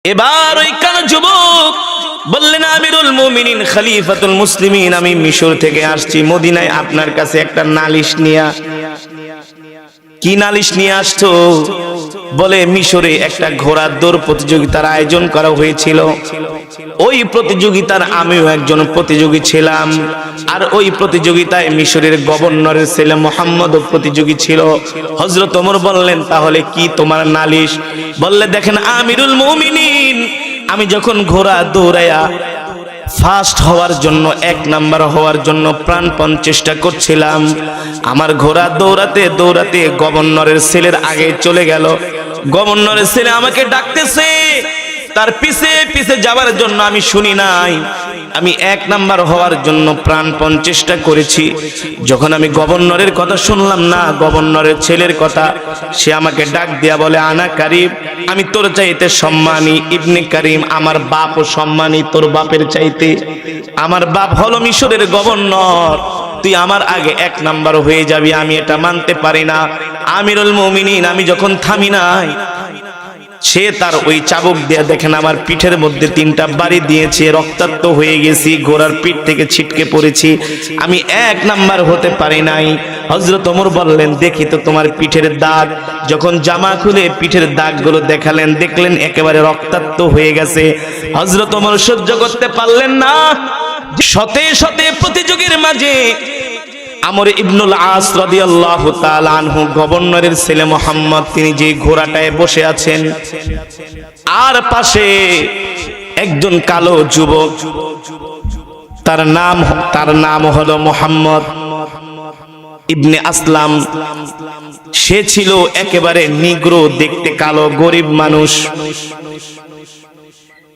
এবার ওই কানা যুবক বললেন, আমিরুল মুমিনিন খলিফাতুল মুসলিমিন, আমি মিশর থেকে আসছি মদিনায় আপনার কাছে একটা নালিশ নিয়া। কি নালিশ নিয়ে আসছো? বলে, মিশরে একটা ঘোড়ার দৌড় প্রতিযোগিতার আয়োজন করা হয়েছিল, ওই প্রতিযোগিতার আমিও একজন প্রতিযোগী ছিলাম, আর ওই প্রতিযোগিতায় মিশরের গভর্নরের ছেলে মুহাম্মদও প্রতিযোগী ছিল। হযরত ওমর বললেন, তাহলে কি তোমার নালিশ? বললে, দেখেন আমিরুল মুমিনিন, আমি যখন ঘোড়া দৌড়ায়া ফার্স্ট হওয়ার জন্য, 1 নাম্বার হওয়ার জন্য প্রাণপণ চেষ্টা করছিলাম, আমার ঘোড়া দৌড়াতে দৌড়াতে গভর্নরের ছেলের আগে চলে গেল। গভর্নরের ছেলে আমাকে ডাকতেছে, তার পিছে পিছে যাওয়ার জন্য আমি শুনি নাই। আমি 1 নাম্বার হওয়ার জন্য প্রাণপণ চেষ্টা করেছি। যখন আমি গভর্নরের কথা শুনলাম না, গভর্নরের ছেলের কথা, সে আমাকে ডাক দিয়া বলে, আনা কারিম, আমি তোর চাইতে সম্মানী, ইবনে কারিম, আমার বাপও সম্মানী তোর বাপের চাইতে। আমার বাপ হলো মিশরের গভর্নর, তুই আমার আগে 1 নাম্বার হয়ে যাবি, আমি এটা মানতে পারি না। আমিরুল মুমিনিন, আমি যখন থামি নাই, সে তার ওই চাবুক দিয়ে, দেখেন আমার পিঠের মধ্যে 3টা বাড়ি দিয়েছে, রক্তাক্ত হয়ে গেছি, ঘোড়ার পিঠ থেকে ছিটকে পড়েছি, আমি 1 নাম্বার হতে পারি নাই। হযরত ওমর বললেন, দেখি তো তোমার পিঠের দাগ। যখন জামা খুলে পিঠের দাগগুলো দেখালেন, দেখলেন একেবারে রক্তাক্ত হয়ে গেছে। হযরত ওমর সহ্য করতে পারলেন না। শতে শতে প্রতিযোগীর মাঝে আমর ইবনুল আস রাদিয়াল্লাহু তাআলা আনহু, গভর্নরের ছেলে মুহাম্মদ, তিনি যে ঘোড়াটায় বসে আছেন, আর পাশে একজন কালো যুবক, তার নাম হলো মুহাম্মদ ইবনে আসলাম। সে ছিল একেবারে নিগ্রো, দেখতে কালো, গরিব মানুষ।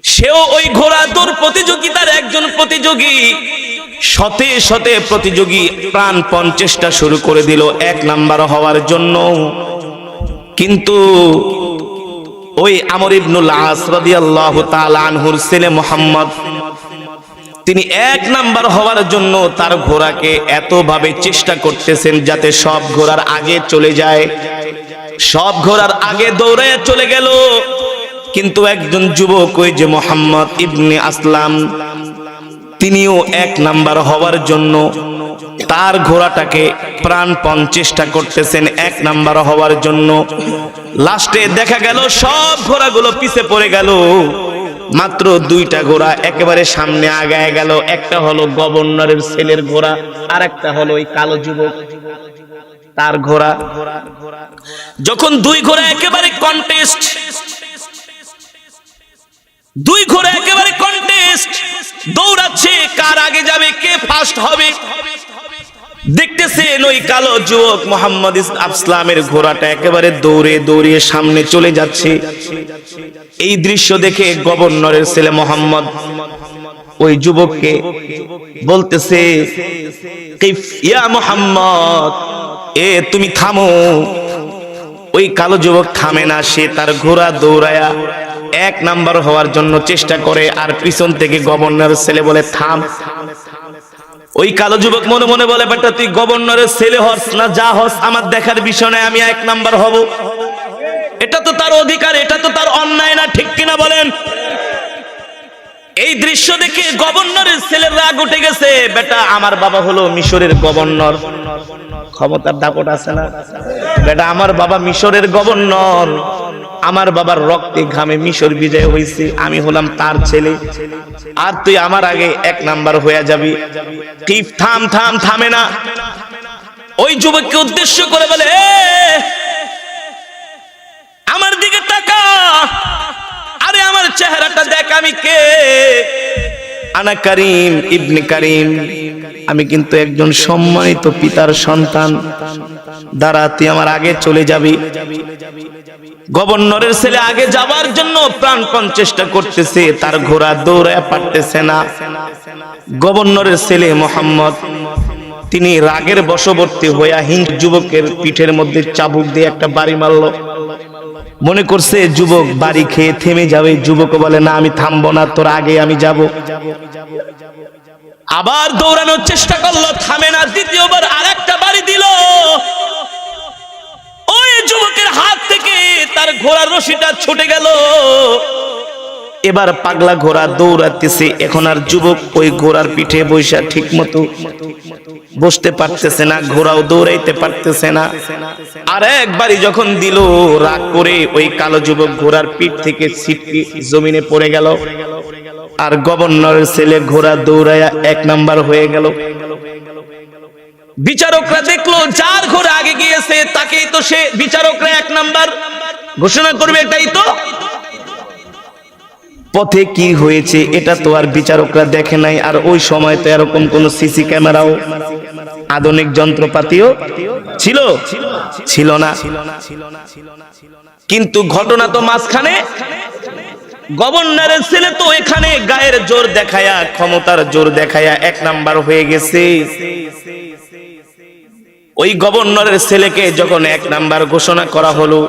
সেও ওই ঘোড়া দৌড় প্রতিযোগিতার একজন প্রতিযোগী। শতে শতে প্রতিযোগী প্রাণপণ চেষ্টা শুরু করে দিল 1 নাম্বার হওয়ার জন্য, কিন্তু ওই আমর ইবনুল আস রাদিয়াল্লাহু তাআলা আনহুর ছেলে মুহাম্মদ, তিনি 1 নাম্বার হওয়ার জন্য তার ঘোড়াকে এতভাবে চেষ্টা করতেছেন যাতে সব ঘোড়ার আগে চলে যায়। সব ঘোড়ার আগে দৌড়ে চলে গেল, কিন্তু একজন যুবক, ওই যে মুহাম্মদ ইবনে আসলাম, তিনিও 1 নাম্বার হওয়ার জন্য তার ঘোড়াটাকে প্রাণপণ চেষ্টা করতেছেন 1 নাম্বার হওয়ার জন্য। লাস্টে দেখা গেল সব ঘোড়াগুলো পিছে পড়ে গেল, মাত্র 2টা ঘোড়া একেবারে সামনে আগায় গেল। একটা হলো গভর্নরের ছেলের ঘোড়া, আর একটা হলো ওই কালো যুবক তার ঘোড়া। যখন 2 ঘোড়া একেবারে কন্টেস্ট, 2 ঘোড়া একেবারে কন্টেস্ট দৌড়াচ্ছে, কার আগে যাবে, কে ফার্স্ট হবে। দেখতেছেন ওই কালো যুবক মুহাম্মদ আসলামের ঘোড়াটা একেবারে দৌড়ে দৌড়িয়ে সামনে চলে যাচ্ছে। এই দৃশ্য দেখে গভর্নরের ছেলে মুহাম্মদ ওই যুবককে বলতেছে, ইয়া মুহাম্মদ, তুমি থামো। ওই কালো যুবক থামে না, সে তার ঘোড়া দৌড়ায়া 1 নাম্বার হওয়ার জন্য চেষ্টা করে, আর পিছন থেকে গভর্নরের ছেলে বলে, থাম। ওই কালো যুবক মনে মনে বলে, বেটা তুই গভর্নরের ছেলে হস না যা হস, আমার দেখার বিষয় নয়, আমি 1 নাম্বার হব। এটা তো তার অধিকার, এটা তো তার অন্যায় না, ঠিক কিনা বলেন? এই দৃশ্য দেখে গভর্নরের ছেলের রাগ উঠে গেছে। বেটা, আমার বাবা হলো মিশরের গভর্নর, ক্ষমতার দাপট আছে না? বেটা, আমার বাবা মিশরের গভর্নর, আমার বাবার রক্তে ঘামে মিশর বিজয় হয়েছে, আমি হলাম তার ছেলে, আর তুই আমার আগে 1 নাম্বার হয়ে যাবি। কি থাম থাম, থামে না। ওই যুবককে উদ্দেশ্য করে বলে, আমার দিকে তাকা, আরে আমার চেহারাটা দেখ, আমি কে? আনা কারিম ইবনে কারিম, আমি কিন্তু একজন সম্মানিত পিতার সন্তান, দাঁড়া, তুই আমার আগে চলে যাবি। গভর্নরের ছেলে আগে যাবার জন্য প্রাণপণ চেষ্টা করতেছে, তার ঘোড়া দৌড়ায় পারতেছে না। গভর্নরের ছেলে মুহাম্মদ, তিনি রাগের বশবর্তী হইয়া হিন্দু যুবকের পিঠের মধ্যে চাবুক দিয়ে একটা বাড়ি মারলো। মনে করছে যুবক বাড়ি খেয়ে থেমে যাবে। যুবক বলে, না, আমি থামবো না, তোর আগে আমি যাব। আবার দৌড়ানোর চেষ্টা করলো, থামে না। দ্বিতীয়বার আরেকটা বাড়ি দিল। ওই যুবকের হাত থেকে তার ঘোড়ার রশিটা ছুটে গেল। এবার পাগলা ঘোড়া দৌড়াতেছে, এখন আর যুবক ওই ঘোড়ার পিঠে বৈশা ঠিক মতো বসতে পারতেছে না, ঘোড়াও দৌড়াইতে পারতেছে না। আর একবারই যখন দিল, রাগ করে ওই কালো যুবক ঘোড়ার পিঠ থেকে ছিটকে জমিনে পড়ে গেল। আর গভর্নরের ছেলে ঘোড়া দৌড়ায়া 1 নাম্বার হয়ে গেল। বিচারকরা দেখলো যার ঘোড়া আগে গিয়েছে তাকেই তো সে বিচারকরা 1 নাম্বার ঘোষণা করবে, এটাই তো। পথে কি হয়েছে এটা তো আর বিচারকরা দেখে নাই। আর ওই সময় তো এরকম কোন সিসি ক্যামেরাও, আধুনিক যন্ত্রপাতিও ছিল না। কিন্তু ঘটনা তো মাঝখানে, গভর্নরের ছেলে তো এখানে গায়ের জোর দেখায়া, ক্ষমতার জোর দেখায়া 1 নাম্বার হয়ে গেছে। ওই গভর্নরের ছেলেকে যখন 1 নাম্বার ঘোষণা করা হলো,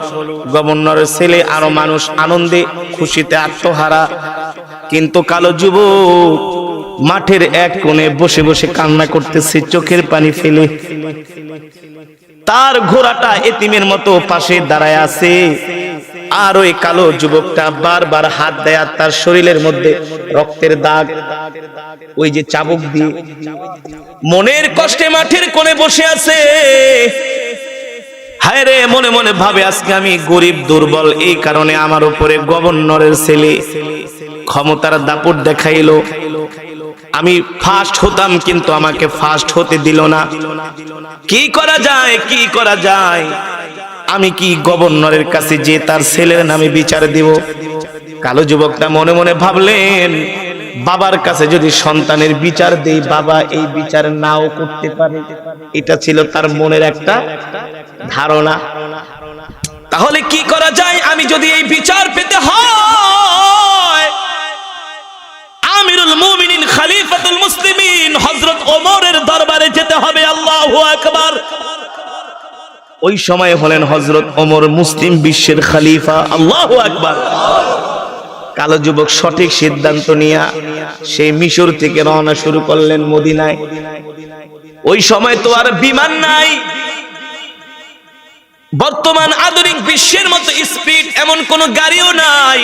গভর্নরের ছেলে আরো মানুষ আনন্দে খুশিতে আত্মহারা। কিন্তু কালো যুবক মাঠের এক কোণে বসে বসে কান্না করতেছে, চোখের পানি ফেলে। তার ঘোড়াটা এতিমের মতো পাশে দাঁড়ায় আছে। আর ওই কালো যুবকটা বারবার হাত দেয় তার শরীরের মধ্যে রক্তের দাগ, ওই যে চাবুক দিয়ে। মনের কষ্টে মাঠের কোণে বসে আছে। হায় রে, মনে মনে ভাবে আজকে আমি গরিব দুর্বল, এই কারণে আমার উপরে গভর্নরের ছেলে ক্ষমতার দাপট দেখাইলো। আমি ফার্স্ট হতাম কিন্তু আমাকে ফার্স্ট হতে দিল না। কি করা যায়, কি করা যায়? আমি কি গভর্নরের কাছে যে তার ছেলের নামে বিচার দিব? কালো যুবকটা মনে মনে ভাবলেন, বাবার কাছে যদি সন্তানের বিচার দেই, বাবা এই বিচার নাও করতে পারে। এটা ছিল তার মনের একটা ধারণা। তাহলে কি করা যায়? আমি যদি এই বিচার পেতে হয়, আমিরুল মুমিনিন খলিফাতুল মুসলিমিন হযরত ওমরের দরবারে যেতে হবে। আল্লাহু আকবার। ওই সময় হলেন হযরত ওমর মুসলিম বিশ্বের খলিফা। আল্লাহু আকবার। কালো যুবক সঠিক সিদ্ধান্ত নিয়ে সেই মিশর থেকে রওনা শুরু করলেন মদিনায়। ওই সময় তো আর বিমান নাই, বর্তমান আধুনিক বিশ্বের মতো স্পিড এমন কোন গাড়িও নাই।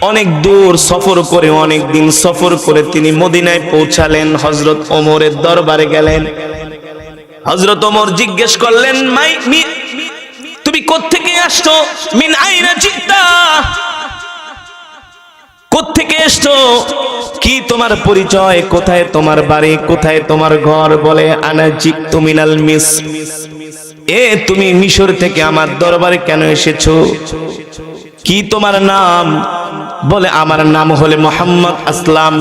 অনেক দূর সফর করে, অনেক দিন সফর করে তিনি মদিনায় পৌঁছালেন। হযরত ওমরের দরবারে গেলেন। হযরত ওমর জিজ্ঞেস করলেন, তুমি কোত্থেকে আসছো? মিন আইনা জিতা, কোত্থেকে এসছো? কি তোমার পরিচয়? কোথায় তোমার বাড়ি? কোথায় তোমার ঘর? বলে, আনা জিতু মিনাল মিসর। তুমি মিশর থেকে আমার দরবারে কেন এসেছো? কি তোমার নাম? বলে, আমার নাম হলে মোহাম্মদ আসলাম।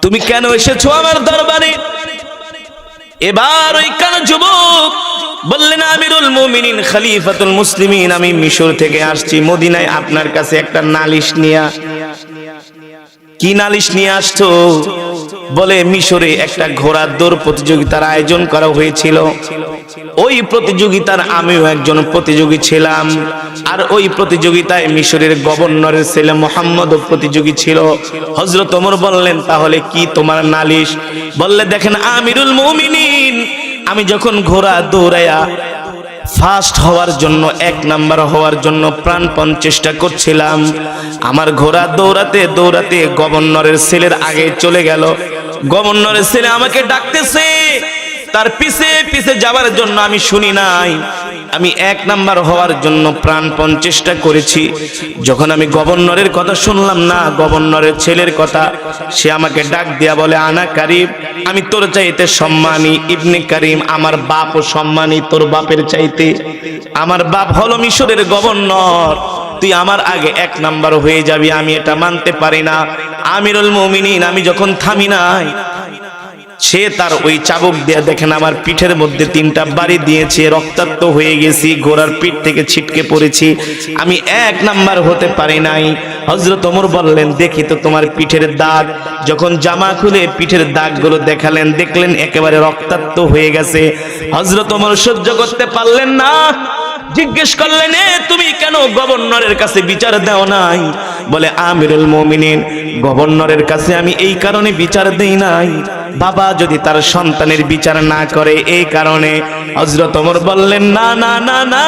তুমি কেন এসেছো আমার দরবারে? এবার ওই কালো যুবক বললেন, আমিরুল মুমিনিন খলিফাতুল মুসলিমিন, আমি মিশর থেকে আসছি মদিনায় আপনার কাছে একটা নালিশ নিয়া। কি নালিশ নিয়ে আসছো? বলে, মিশরে একটা ঘোড়ার দৌড় প্রতিযোগিতার আয়োজন করা হয়েছিল। ওই প্রতিযোগিতার আমিও একজন প্রতিযোগী ছিলাম। আর ওই প্রতিযোগিতায় মিশরের গভর্নরের ছেলে মুহাম্মদ প্রতিযোগী ছিল। হযরত ওমর বললেন, তাহলে কি তোমার নালিশ? বললে, দেখেন আমিরুল মুমিনিন, আমি যখন ঘোড়া দৌড়ায়া ফার্স্ট হওয়ার জন্য, 1 নাম্বার হওয়ার জন্য প্রাণপণ চেষ্টা করছিলাম, আমার ঘোড়া দৌড়াতে দৌড়াতে গভর্নরের ছেলের আগে চলে গেল। গভর্নরের ছেলে আমাকে ডাকতেছে, তার পিছে পিছে যাওয়ার জন্য আমি শুনি নাই। আমি 1 নাম্বার হওয়ার জন্য প্রাণপণ চেষ্টা করেছি। যখন আমি গভর্নরের কথা শুনলাম না, গভর্নরের ছেলের কথা, সে আমাকে ডাক দিয়া বলে, আনা কারিম, আমি তোর চাইতে সম্মানী। ইবনে কারিম, আমার বাপও সম্মানী তোর বাপের চাইতে। আমার বাপ হলো মিশরের গভর্নর, তুই আমার আগে 1 নাম্বার হয়ে যাবি, আমি এটা মানতে পারি না। আমিরুল মুমিনিন, আমি যখন থামি নাই, সে তার ওই চাবুক দিয়ে দেখেন আমার পিঠের মধ্যে 3টা বাড়ি দিয়েছে, রক্তাক্ত হয়ে গেছি, ঘোড়ার পিঠ থেকে ছিটকে পড়েছি, আমি 1 নাম্বার হতে পারি নাই। হযরত ওমর বললেন, দেখি তো তোমার পিঠের দাগ। যখন জামা খুলে পিঠের দাগগুলো দেখালেন, দেখলেন একেবারে রক্তাক্ত হয়ে গেছে। হযরত ওমর সহ্য করতে পারলেন না, জিজ্ঞেস করলেন, তুমি কেন গভর্নরের কাছে বিচার দাও নাই? বলে, আমিরুল মুমিনিন, গভর্নরের কাছে আমি এই কারণে বিচার দেই নাই, বাবা যদি তার সন্তানের বিচার না করে, এই কারণে। হযরত ওমর বললেন, না না না না,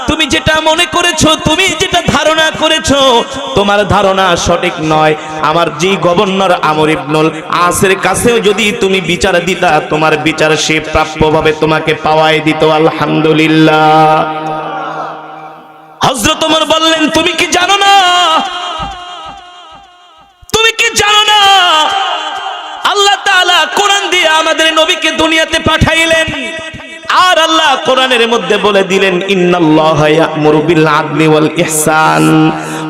তুমি যেটা মনে করেছো, তুমি যেটা ধারণা করেছো, তোমার ধারণা সঠিক নয়। আমার যে গভর্নর আমর ইবনুল আসের কাছেও যদি তুমি বিচার দিতা, তোমার বিচার সে প্রাপ্যভাবে তোমাকে পাওয়াই দিত। আলহামদুলিল্লাহ। হযরত ওমর বললেন, তুমি কি জানো না, তুমি কি জানো না, আল্লাহ তাআলা কোরআন দিয়ে আমাদের নবীকে দুনিয়াতে পাঠাইলেন, আর আল্লাহ কোরআনের মধ্যে বলে দিলেন, ইন্নাল্লাহা ইয়া'মুরু বিল আদলি ওয়াল ইহসান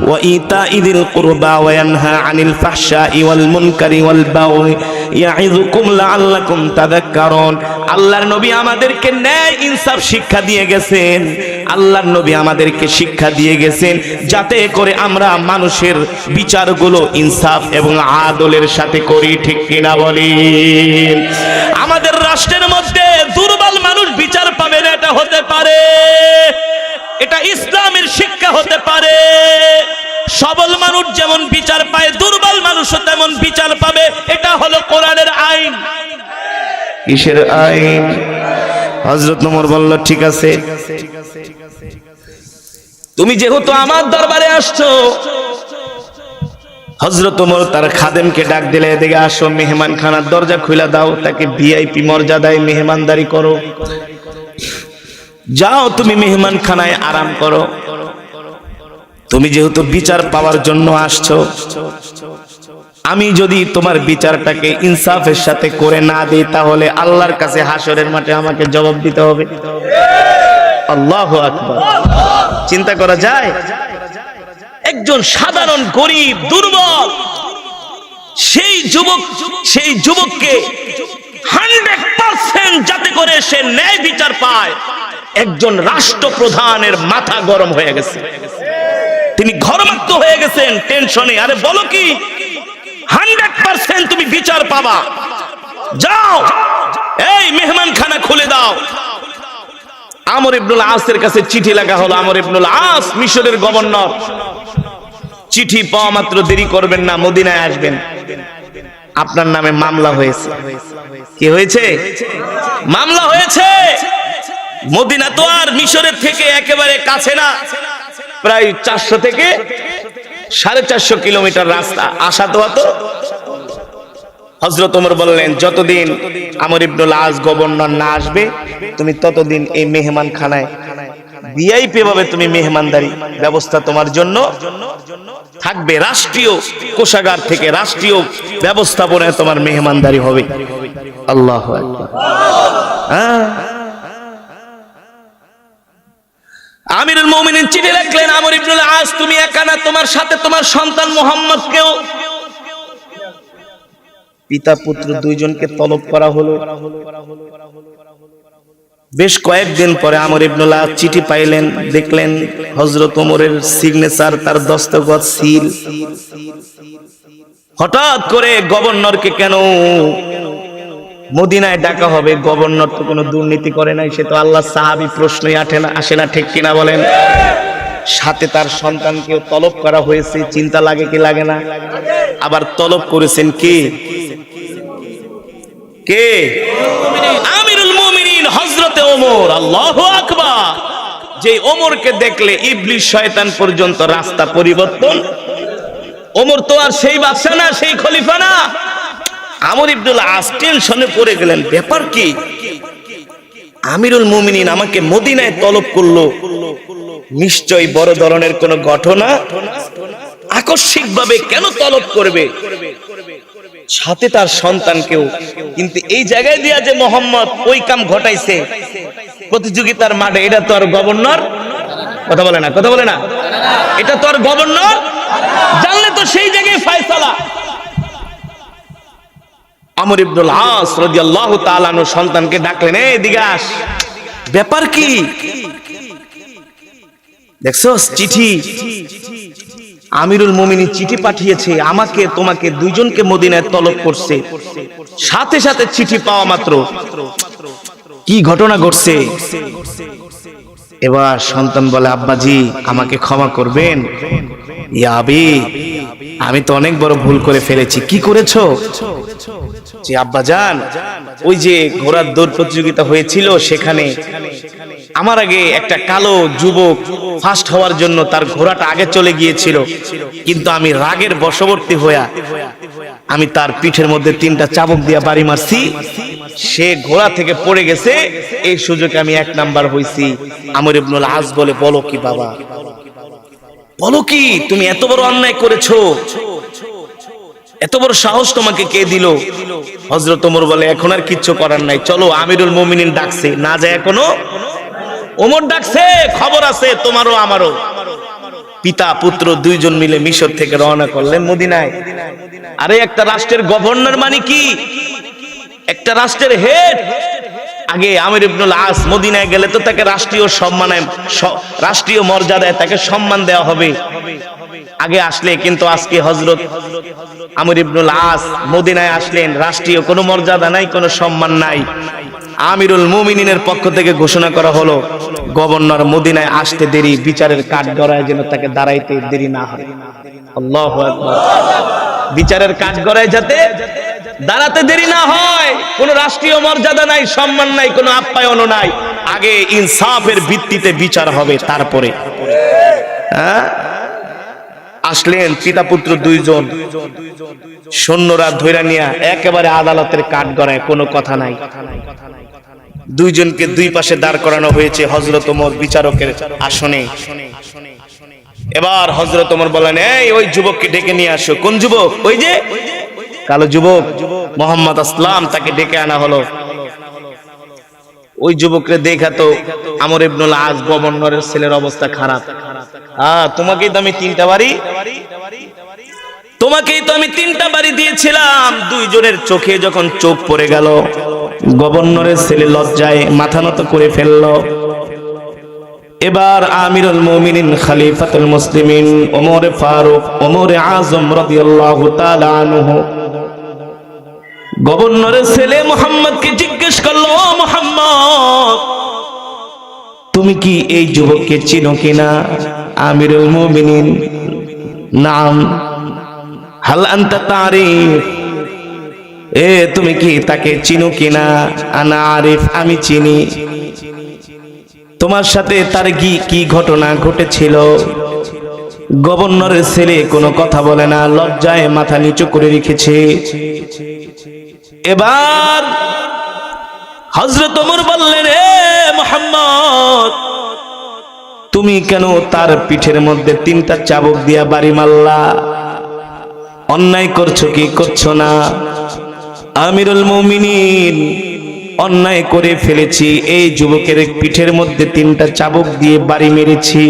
ওয়া ইতাইযিল কুরবা ওয়া ইয়ানহা আনিল ফাহশাই ওয়াল মুনকারি ওয়াল বাগই ইয়াইযুকুম লাআল্লাকুম তাযাক্কারুন। আল্লাহর নবী আমাদেরকে ন্যায় ইনসাফ শিক্ষা দিয়ে গেছেন। আল্লাহর নবী আমাদেরকে শিক্ষা দিয়ে গেছেন যাতে করে আমরা মানুষের বিচারগুলো ইনসাফ এবং আদলের সাথে করি। ঠিক কিনা বলেন? আমাদের রাষ্ট্রের মধ্যে দুর্বল মানুষ বিচার পাবে না, এটা হতে পারে, এটা ইসলামের শিক্ষা হতে পারে। সবল মানুষ যেমন বিচার পায়, দুর্বল মানুষও তেমন বিচার পাবে, এটা হলো কোরআনের আইন। কিসের আইন? হযরত ওমর বলল, ঠিক আছে, তুমি যেহেতু আমার দরবারে আসছো। হযরত ওমর তার খাদেমকে ডাক দিলে, এদিকে আসো, মেহমানখানার দরজা খুলে দাও, তাকে ভিআইপি মর্যাদায় মেহমানদারি করো, যাও তুমি মেহমানখানায় আরাম করো। তুমি যেহেতু বিচার পাওয়ার জন্য আসছো, আমি যদি তোমার বিচারটাকে ইনসাফের সাথে করে না দিই, তাহলে আল্লাহর কাছে হাসরের মাঠে আমাকে জবাব দিতে হবে। আল্লাহু আকবার। চিন্তা করা যায়, একজন সাধারণ গরিব দুর্বল সেই যুবককে 100% যাতে করে সে ন্যায় বিচার পায়, একজন রাষ্ট্রপ্রধানের মাথা গরম হয়ে গেছে, তিনি ঘরমাক্ত হয়ে গেছেন টেনশনে। আরে বলো কি, 100% তুমি বিচার পাবা, যাও এই মেহমানখানা খুলে দাও। আমর ইবনুল আসের কাছে চিঠি লেখা হলো। আমর ইবনুল আস মিশরের গভর্নর। চিঠি পাওয়া মাত্র দেরি করবেন না, মদিনায় আসবেন, আপনার নামে মামলা হয়েছে। কি হয়েছে? মামলা হয়েছে। মদিনা তো আর মিশরের থেকে একেবারে কাছে না, প্রায় 400 থেকে 450 কিলোমিটার রাস্তা, আসা তো অত। হযরত ওমর বললেন, যতদিন আমর ইবনুল আস গভর্নর না আসবে, তুমি ততদিন এই মেহমানখানায় ভিআইপি ভাবে তুমি মেহমানদারি ব্যবস্থা তোমার জন্য থাকবে। রাষ্ট্রীয় কোষাগার থেকে রাষ্ট্রীয় ব্যবস্থাপনায় তোমার মেহমানদারি হবে। আল্লাহু আকবার। আমিরুল মুমিনিন চিঠি লিখলেন, আমর ইবনুল আস তুমি একা না, তোমার সাথে তোমার সন্তান মুহাম্মদকেও, পিতা পুত্র দুইজনকে তলব করা হলো। বেশ কয়েকদিন পরে আমর ইবনুল আস চিঠি পাইলেন, দেখলেন হযরত ওমরের সিগনেচার, তার দস্তখত, সিল। হঠাৎ করে গভর্নরকে কেন মদিনায় ডাকা হবে? গভর্নর তো কোনো দুর্নীতি করে নাই, সে তো আল্লাহর সাহাবী, প্রশ্নই আসে না। ঠিক কিনা বলেন? সাথে তার সন্তানকেও তলব করা হয়েছে, চিন্তা লাগে কি লাগে না? আবার তলব করেছেন কে? আমিরুল মুমিনিন হযরতে ওমর। আল্লাহু আকবার। যে ওমরকে দেখলে ইবলিস শয়তান পর্যন্ত রাস্তা পরিবর্তন। ওমর তো আর সেই বাদশা না, সেই খলিফা না। আমর ইবনুল আস টেনশনে পড়ে গেলেন, ব্যাপার কি? আমিরুল মুমিনিন আমাকে মদিনায় তলব করলো, নিশ্চয়ই বড় ধরনের কোন ঘটনা। আকস্মিকভাবে কেন তলব করবে? সাথে তার সন্তানকেও। কিন্তু এই জায়গায় দিয়া যে মোহাম্মদ ওই কাম ঘটাইছে প্রতিযোগিতার মাঠে, এটা তো আর গভর্নর, কথা বলে না, এটা তো আর গভর্নর জানলে তো সেই জায়গায় ফয়সালা। আমর ইবনুল আস রাদিয়াল্লাহু তাআলা আনহু সন্তানকে ডাকলেন, এই দিকে আস, ব্যাপার কি? দেখছস চিঠি, আমিরুল মুমিনিন চিঠি পাঠিয়েছে, আমাকে তোমাকে দুইজনকে মদিনায় তলব করছে। সাথে সাথে চিঠি পাওয়া মাত্র কি ঘটনা ঘটছে? এবার সন্তান বলে, আব্বাজি আমাকে ক্ষমা করবেন, ইয়াবি, আমি তো অনেক বড় ভুল করে ফেলেছি। কি করেছো? যে আব্বাজান, ওই যে ঘোড়ার দৌড় প্রতিযোগিতা হয়েছিল, সেখানে আমার আগে একটা কালো যুবক ফার্স্ট হওয়ার জন্য তার ঘোড়াটা আগে চলে গিয়েছিল, কিন্তু আমি রাগের বশবর্তী হইয়া আমি তার পিঠের মধ্যে 3টা চাবুক দিয়া বাড়ি মারছি, সে ঘোড়া থেকে পড়ে গেছে। এই সুযোগে আমি 1 নাম্বার হইছি। আমর ইবনুল আস বলে, বলো কি বাবা, বলো কি, তুমি এত বড় অন্যায় করেছো, এত বড় সাহস তোমাকে কে দিল? হযরত ওমর বলে, এখন আর কিচ্ছু করার নাই, চলো আমিরুল মুমিনিন ডাকছে, না যায় এখনো ওমর ডাকছে, খবর আছে তোমারও আমারও। পিতা পুত্র 2 জন মিলে মিশর থেকে রওনা করলেন মদিনায়। আরে একটা রাষ্ট্রের গভর্নর মানে কি, একটা রাষ্ট্রের হেড। আগে আমির ইবনুল আস মদিনায় গেলে তো তাকে রাষ্ট্রীয় সম্মানে, রাষ্ট্রীয় মর্যাদায় তাকে সম্মান দেওয়া হবে আগে আসলে, কিন্তু আজকে হযরত আমির ইবনুল আস মদিনায় আসলেন, রাষ্ট্রীয় কোনো মর্যাদা নাই, কোনো সম্মান নাই। আমিরুল মুমিনিনের পক্ষ থেকে ঘোষণা করা হলো, গভর্নর মদিনায় আসতে দেরি, বিচারের কাঠগড়ায় যেন তাকে দাঁড়াইতে দেরি না হয়। আল্লাহু আকবার। বিচারের কাঠগড়ায় যাতে দাঁড়াতে দেরি না হয়। কোনো রাষ্ট্রীয় মর্যাদা নাই, সম্মান নাই, কোনো আপ্যায়নও নাই। আগে ইনসাফের ভিত্তিতে বিচার হবে, তারপরে আসলেন পিতা পুত্র 2 জন, সৈন্যরা ধইরা নিয়া একেবারে আদালতের কাঠগড়ায়, কোনো কথা নাই। 2 জনকে 2 পাশে দাঁড় করানো হয়েছে হযরত ওমর বিচারকের আসনে। এবার হযরত ওমর বলেন, এই ওই যুবককে ডেকে নিয়ে আসো। কোন যুবক? ওই যে কালো যুবক মোহাম্মদ আসলাম, তাকে ডেকে আনা হলো। ওই যুবককে দেখা তো আমর ইবনুল আস গভর্নরের ছেলের অবস্থা খারাপ। তোমাকেই তো আমি 3টা বাড়ি দিয়েছিলাম। 2 জনের চোখে যখন চোখ পড়ে গেল, গভর্নরের ছেলে লজ্জায় মাথা নত করে ফেলল। এবার আমিরুল মুমিনিন খলিফাতুল মুসলিমিন ওমর ফারুক, ওমর আজম রাদিয়াল্লাহু তাআলা আনহু গভর্নরের ছেলে মুহাম্মদকে জিজ্ঞেস করলো, ও মুহাম্মদ, তুমি কি এই যুবককে চিনো কিনা? আমিরুল মুমিনিন, নাম। হাল আনতা তারিফ, তুমি কি তাকে চিনো কিনা? আনা আরিফ, আমি চিনি। তোমার সাথে তার কি ঘটনা ঘটেছিল? গভর্নরের ছেলে কোনো কথা বলে না, লজ্জায় মাথা নিচু করে রেখেছে। এবার হযরত ওমর বললেন, হে মুহাম্মদ, তুমি কেন তার পিঠের মধ্যে 3টা চাবুক দিয়া বাড়ি মারলা? অন্যায় করছো কি করছো না? আমিরুল মুমিনিন, অন্যায় করে ফেলেছি, এই যুবকের পিঠের মধ্যে 3টা চাবুক দিয়ে বাড়ি মেরেছি।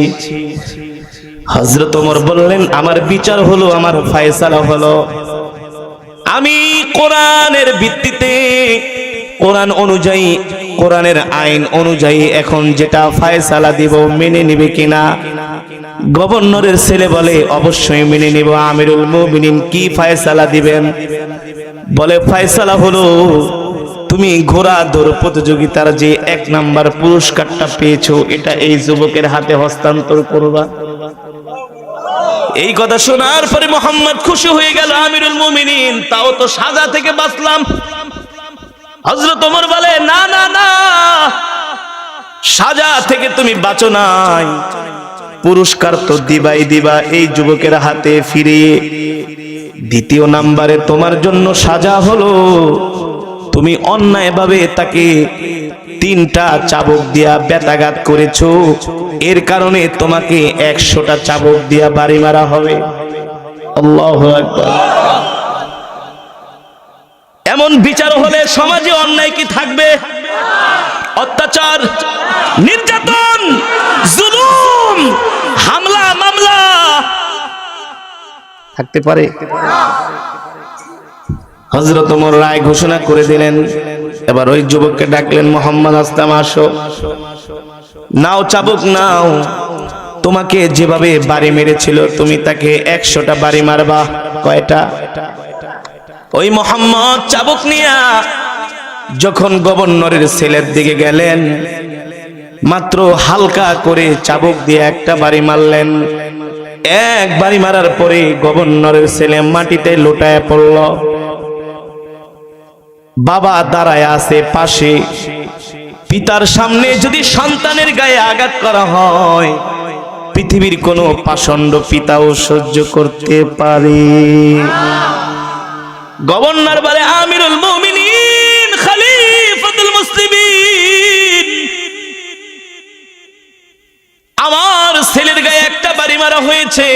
হযরত ওমর বললেন, আমার বিচার হলো, আমার ফয়সালা হলো, আমি কোরআনের ভিত্তিতে, কোরআন অনুযায়ী, কোরআনের আইন অনুযায়ী এখন যেটা ফয়সালা দিব, মেনে নিবে কিনা? গভর্নরের ছেলে বলে, অবশ্যই মেনে নিব। আমিরুল মুমিনিন, কি ফয়সালা দিবেন? বলে, ফয়সালা হলো তুমি ঘোড়া দৌড় প্রতিযোগিতার যে 1 নাম্বার পুরস্কারটা পেয়েছো, এটা এই যুবকের হাতে হস্তান্তর করবা। এই কথা শোনার পরে মুহাম্মদ খুশি হয়ে গেল। আমিরুল মুমিনিন, তাও তো সাজা থেকে বাঁচলাম। হযরত ওমর বলে, না না না, সাজা থেকে তুমি বাঁচো নাই, পুরস্কার তো দিবা এই যুবকের হাতে ফিরিয়ে। 2য় নাম্বারে তোমার জন্য সাজা হলো, তুমি অন্যায়ভাবে তাকে 3টা চাবুক দিয়া ব্যথাঘাত করেছো, এর কারণে তোমাকে 100টা চাবুক দিয়া বাড়ি মারা হবে। আল্লাহু আকবার। এমন বিচার হলে সমাজে অন্যায় কি থাকবে? অত্যাচার, নির্যাতন, জুলুম, হামলা মামলা থাকতে পারে? হযরত ওমর রায় ঘোষণা করে দিলেন। এবার ওই যুবককে ডাকলেন, মোহাম্মদ আসলাম, আসো, নাও চাবুক নাও, তোমাকে যেভাবে বাড়ি মেরেছিল তুমি তাকে 100টা বাড়ি মারবা। কয়টা? ওই মোহাম্মদ চাবুক নিয়া যখন গভর্নরের ছেলের দিকে গেলেন, মাত্র হালকা করে চাবুক দিয়ে একটা বাড়ি মারলেন। এক বাড়ি মারার পরে গভর্নরের ছেলে মাটিতে লোটায় পড়ল। বাবা দাঁড়ায় আছে পাশে। পিতার সামনে যদি সন্তানের গায়ে আঘাত করা হয়, পৃথিবীর কোনো পাষণ্ড পিতাও সহ্য করতে পারে। গভর্নর বলে, আমিরুল মুমিনিন খলিফাতুল মুসলিমিন, আমার ছেলের গায়ে একটা বাড়ি মারা হয়েছে,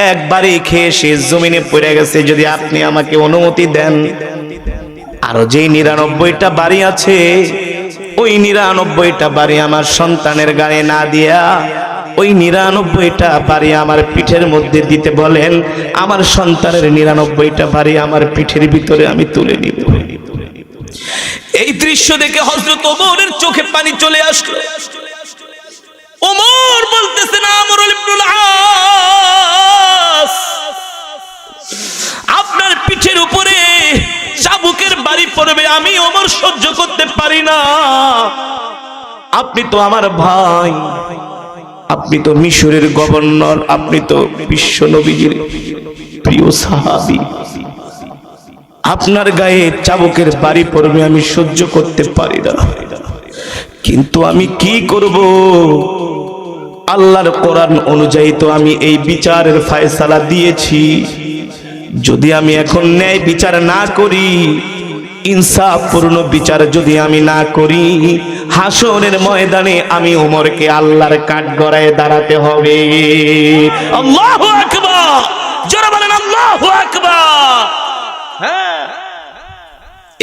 এক বাড়ি খেয়ে সে জমিনে পড়ে গেছে। যদি আপনি আমাকে অনুমতি দেন, আরো যে 99টা বাড়ি আছে, ওই 99টা বাড়ি আমার সন্তানের গায়ে না দিয়া ওই 99টা বাড়ি আমার পিঠের মধ্যে দিতে বলেন, আমার সন্তানের 99টা বাড়ি আমার পিঠের ভিতরে আমি তুলে নিব। এই দৃশ্য দেখে হযরত ওমরের চোখে পানি চলে আসলো। ওমর বলতেছেন, আমর ইবনুল আস, আপনার পিঠের উপরে চাবুকের বাড়ি পড়বে, আমি ওমর সহ্য করতে পারি না। আপনি তো আমার ভাই, আপনি তো মিশরের গভর্নর, আপনি তো বিশ্ব নবীজির প্রিয় সাহাবী, আপনার গায়ে চাবুকের বাড়ি পড়বে, আমি সহ্য করতে পারি না। কিন্তু আমি কি করব? আল্লাহর কোরআন অনুযায়ী তো আমি এই বিচারের ফয়সালা দিয়েছি। যদি আমি এখন ন্যায় বিচার না করি, ইনসাফপূর্ণ বিচার যদি আমি না করি, হাসরের ময়দানে আমি ওমরকে আল্লাহর কাঠগড়ায় দাঁড়াতে হবে। আল্লাহু আকবার, জোরে বলেন আল্লাহু আকবার। হ্যাঁ,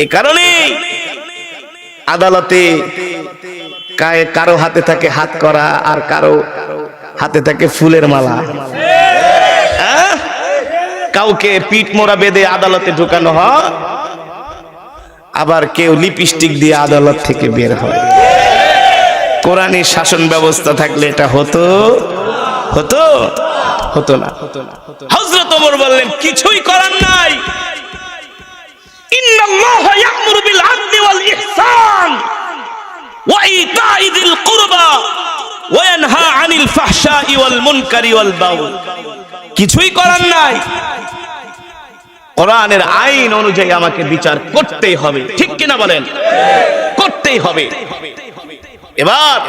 এই কারণে আদালতে কারো হাতে থাকে হাত করা, আর কারো হাতে থাকে ফুলের মালা। কাউকে পিঠ মোড়া বেঁধে আদালতে ঢুকানো হয়, আবার কেউ লিপস্টিক দিয়ে আদালত থেকে বের হয়। কোরআনী শাসন ব্যবস্থা থাকলে এটা হতো হতো হতো না। হযরত ওমর বললেন, কিছুই করার নাই। ইন্নাল্লাহা ইয়া'মুরু বিল আদলি ওয়াল ইহসান ওয়া ইতা'i যিল কুরবা ওয়া ইয়ানহা আনিল ফাহশাই ওয়াল মুনকারি ওয়াল বাগই। কিছুই করার নাই, কোরআনের আইন অনুযায়ী আমাকে বিচার করতেই হবে। ঠিক কিনা বলেন? করতেই হবে। এবার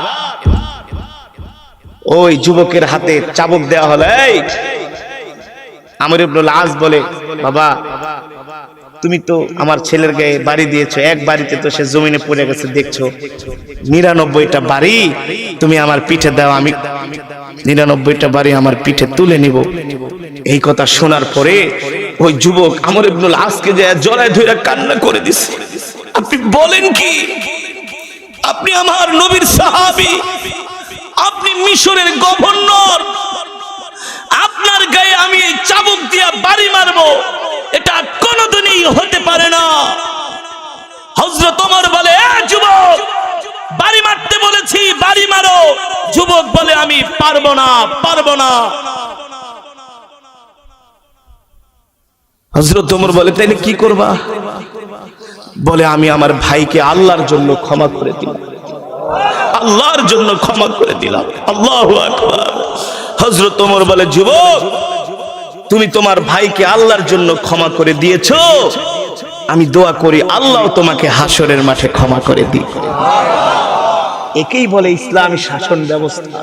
ওই যুবকের হাতে চাবুক দেওয়া হলো। এই আমর ইবনুল আস বলে, বাবা তুমি তো আমার ছেলের গায়ে বাড়ি দিয়েছো, এক বাড়িতে তো সে জমিনে পড়ে গেছে দেখছো, 99টা বাড়ি তুমি আমার পিঠে দাও, আমি 99টা বাড়ি আমার পিঠে তুলে নিব। এই কথা শোনার পরে ওই যুবক আমর ইবনুল আসকে যে জড়ায় ধরে কান্না করে দিছে। আপনি বলেন কি? আপনি আমার নবীর সাহাবী, আপনি মিশরের গভর্নর, আপনার গায়ে আমি এই চাবুক দিয়া বাড়ি মারবো, এটা কোনোদিনই হতে পারে না। হযরত ওমর বলে, এ যুবক, বাড়ি মারতে বলেছি, বাড়ি মারো। যুবক বলে, আমি পারবো না, পারবো না। হযরত ওমর বলে, তাইলে কি করবা? বলে, আমি আমার ভাইকে আল্লাহর জন্য ক্ষমা করে দিলাম, আল্লাহর জন্য ক্ষমা করে দিলাম। আল্লাহু আকবার। হযরত ওমর বলে, যুবক, তুমি তোমার ভাইকে আল্লাহর জন্য ক্ষমা করে দিয়েছো, আমি দোয়া করি আল্লাহ তোমাকে হাসরের মাঠে ক্ষমা করে দিক। একেই বলে ইসলামী শাসন ব্যবস্থা,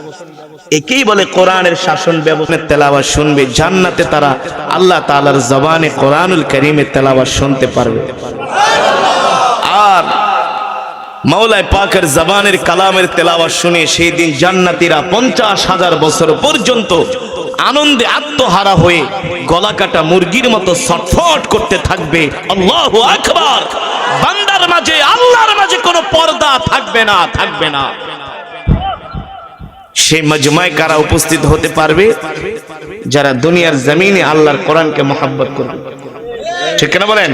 একেই বলে কোরআনের শাসন ব্যবস্থা। তেলাওয়াত শুনবে জান্নাতে, তারা আল্লাহ তাআলার জবানে কোরআনুল কারীমের তেলাওয়াত শুনতে পারবে। আর মাওলানা পাকের জবানের কালামের তেলাওয়াত শুনে সেই দিন জান্নাতীরা 50,000 বছর পর্যন্ত আনন্দে আত্মহারা হয়ে গলা কাটা মুরগির মতো ছটফট করতে থাকবে। আল্লাহু আকবার। বান্দার মাঝে আল্লাহর মাঝে কোনো পর্দা থাকবে না, থাকবে না। সেই মজমায় কারা উপস্থিত হতে পারবে? যারা দুনিয়ার জমিনে আল্লাহর কোরআনকে মহব্বত করবে। ঠিক না বলেন?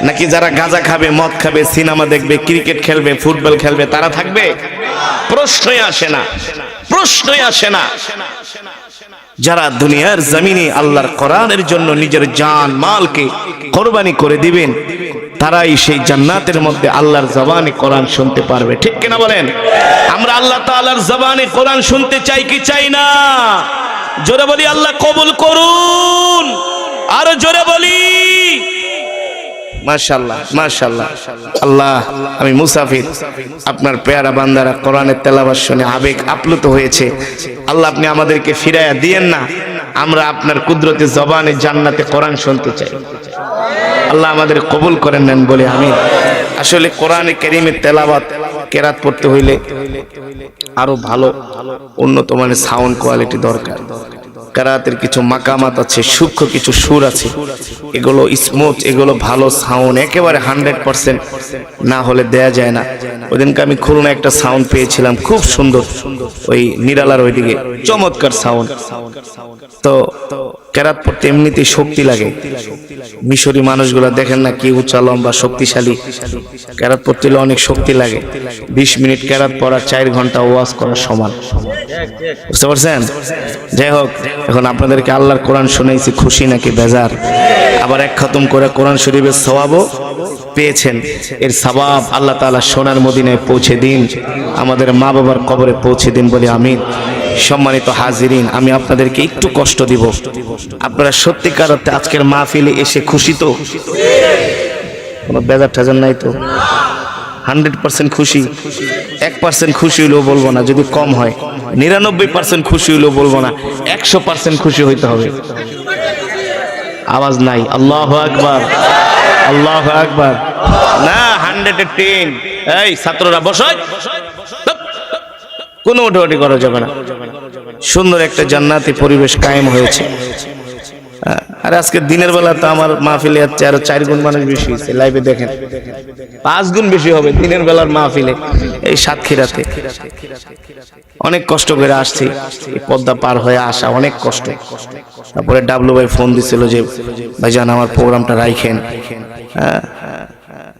নাকি যারা গাঁজা খাবে, মদ খাবে, সিনেমা দেখবে, ক্রিকেট খেলবে, ফুটবল খেলবে, তারা থাকবে? প্রশ্নই আসে না, প্রশ্নই আসে না। যারা দুনিয়ার জমিনে আল্লাহর কোরআনের জন্য নিজের জান মালকে কোরবানি করে দিবেন, তারাই সেই জান্নাতের মধ্যে আল্লাহর জবানে কোরআন শুনতে পারবে। ঠিক কিনা বলেন? আমরা আল্লাহ তাআলার জবানে কোরআন শুনতে চাই কি চাই না? জোরে বলি আল্লাহ কবুল করুন, আরো জোরে বলি মাশাআল্লাহ মাশাআল্লাহ। আল্লাহ, আমি মুসাফির, আপনার পেয়ারা বান্দারা কোরআনের তেলাওয়াত শুনে আবেগ আপ্লুত হয়েছে। আল্লাহ আপনি আমাদেরকে ফিরাইয়া দিয়েন না, আমরা আপনার কুদরতে জবানে জান্নাতে কোরআন শুনতে চাই। আল্লাহ আমাদের কবুল করেন নেন বলে আমিন। আসলে কোরআনে কারীমের তেলাওয়াত কেরাত পড়তে হইলে আরো ভালো উন্নত মানের সাউন্ড কোয়ালিটি দরকার। কেরাতের কিছু মাকামাত আছে, সূক্ষ্ম কিছু সুর আছে, এগুলো স্মুথ, এগুলো ভালো সাউন্ড একেবারে 100% না হলে দেয়া যায় না। ওইদিনকে আমি খুলনা একটা সাউন্ড পেয়েছিলাম, খুব সুন্দর, ওই নিরালার ওইদিকে চমৎকার সাউন্ড। তো কেরাত পড়তে এমনিতেই শক্তি লাগে। মিশরি মানুষগুলা দেখেন না কি উঁচা লম্বা শক্তিশালী, কেরাত পড়তে অনেক শক্তি লাগে। 20 মিনিট কেরাত পড়া 4 ঘন্টা ওয়াজ করার সমান, বুঝতে পারছেন? যাই হোক, এখন আপনাদেরকে আল্লাহর কোরআন শুনাইছি, খুশি নাকি বেজার? আবার এক খতম করে কোরআন শরীফের সওয়াবও পেয়েছেন। এর সওয়াব আল্লাহ তাআলা সোনার মদিনায় পৌঁছে দিন, আমাদের মা বাবার কবরে পৌঁছে দিন বলে আমিন। সম্মানিত হাজিরিন, আমি আপনাদেরকে একটু কষ্ট দিব। আপনারা সত্যিকার অর্থে আজকের মাহফিলে এসে খুশি তো? কোনো বেজার ঠাজার নাই তো? 100% খুশি? 1% খুশি হইলেও বলবো না, যদি কম হয়। 99% খুশি হইলেও বলবো না, 100% খুশি হইতে হবে। আওয়াজ নাই। আল্লাহু আকবার, আল্লাহু আকবার। না, 110। এই ছাত্ররা বসো, কোনো ওঠাওঠি করা যাবে না। সুন্দর একটা জান্নাতি পরিবেশ কায়েম হয়েছে। আর আজকে দিনের বেলা তো আমার মাহফিলে আরো 4 গুণ মানুষ বেশি হয়েছে। লাইভে দেখেন 5 গুণ বেশি হবে দিনের বেলার মাহফিলে। এই সাতক্ষীরাতে অনেক কষ্ট করে আসছি, এই পদ্মা পার হয়ে আসা অনেক কষ্ট। তারপরে ডাবলু ভাই ফোন দিছিল যে ভাইজান আমার প্রোগ্রামটা রাখেন।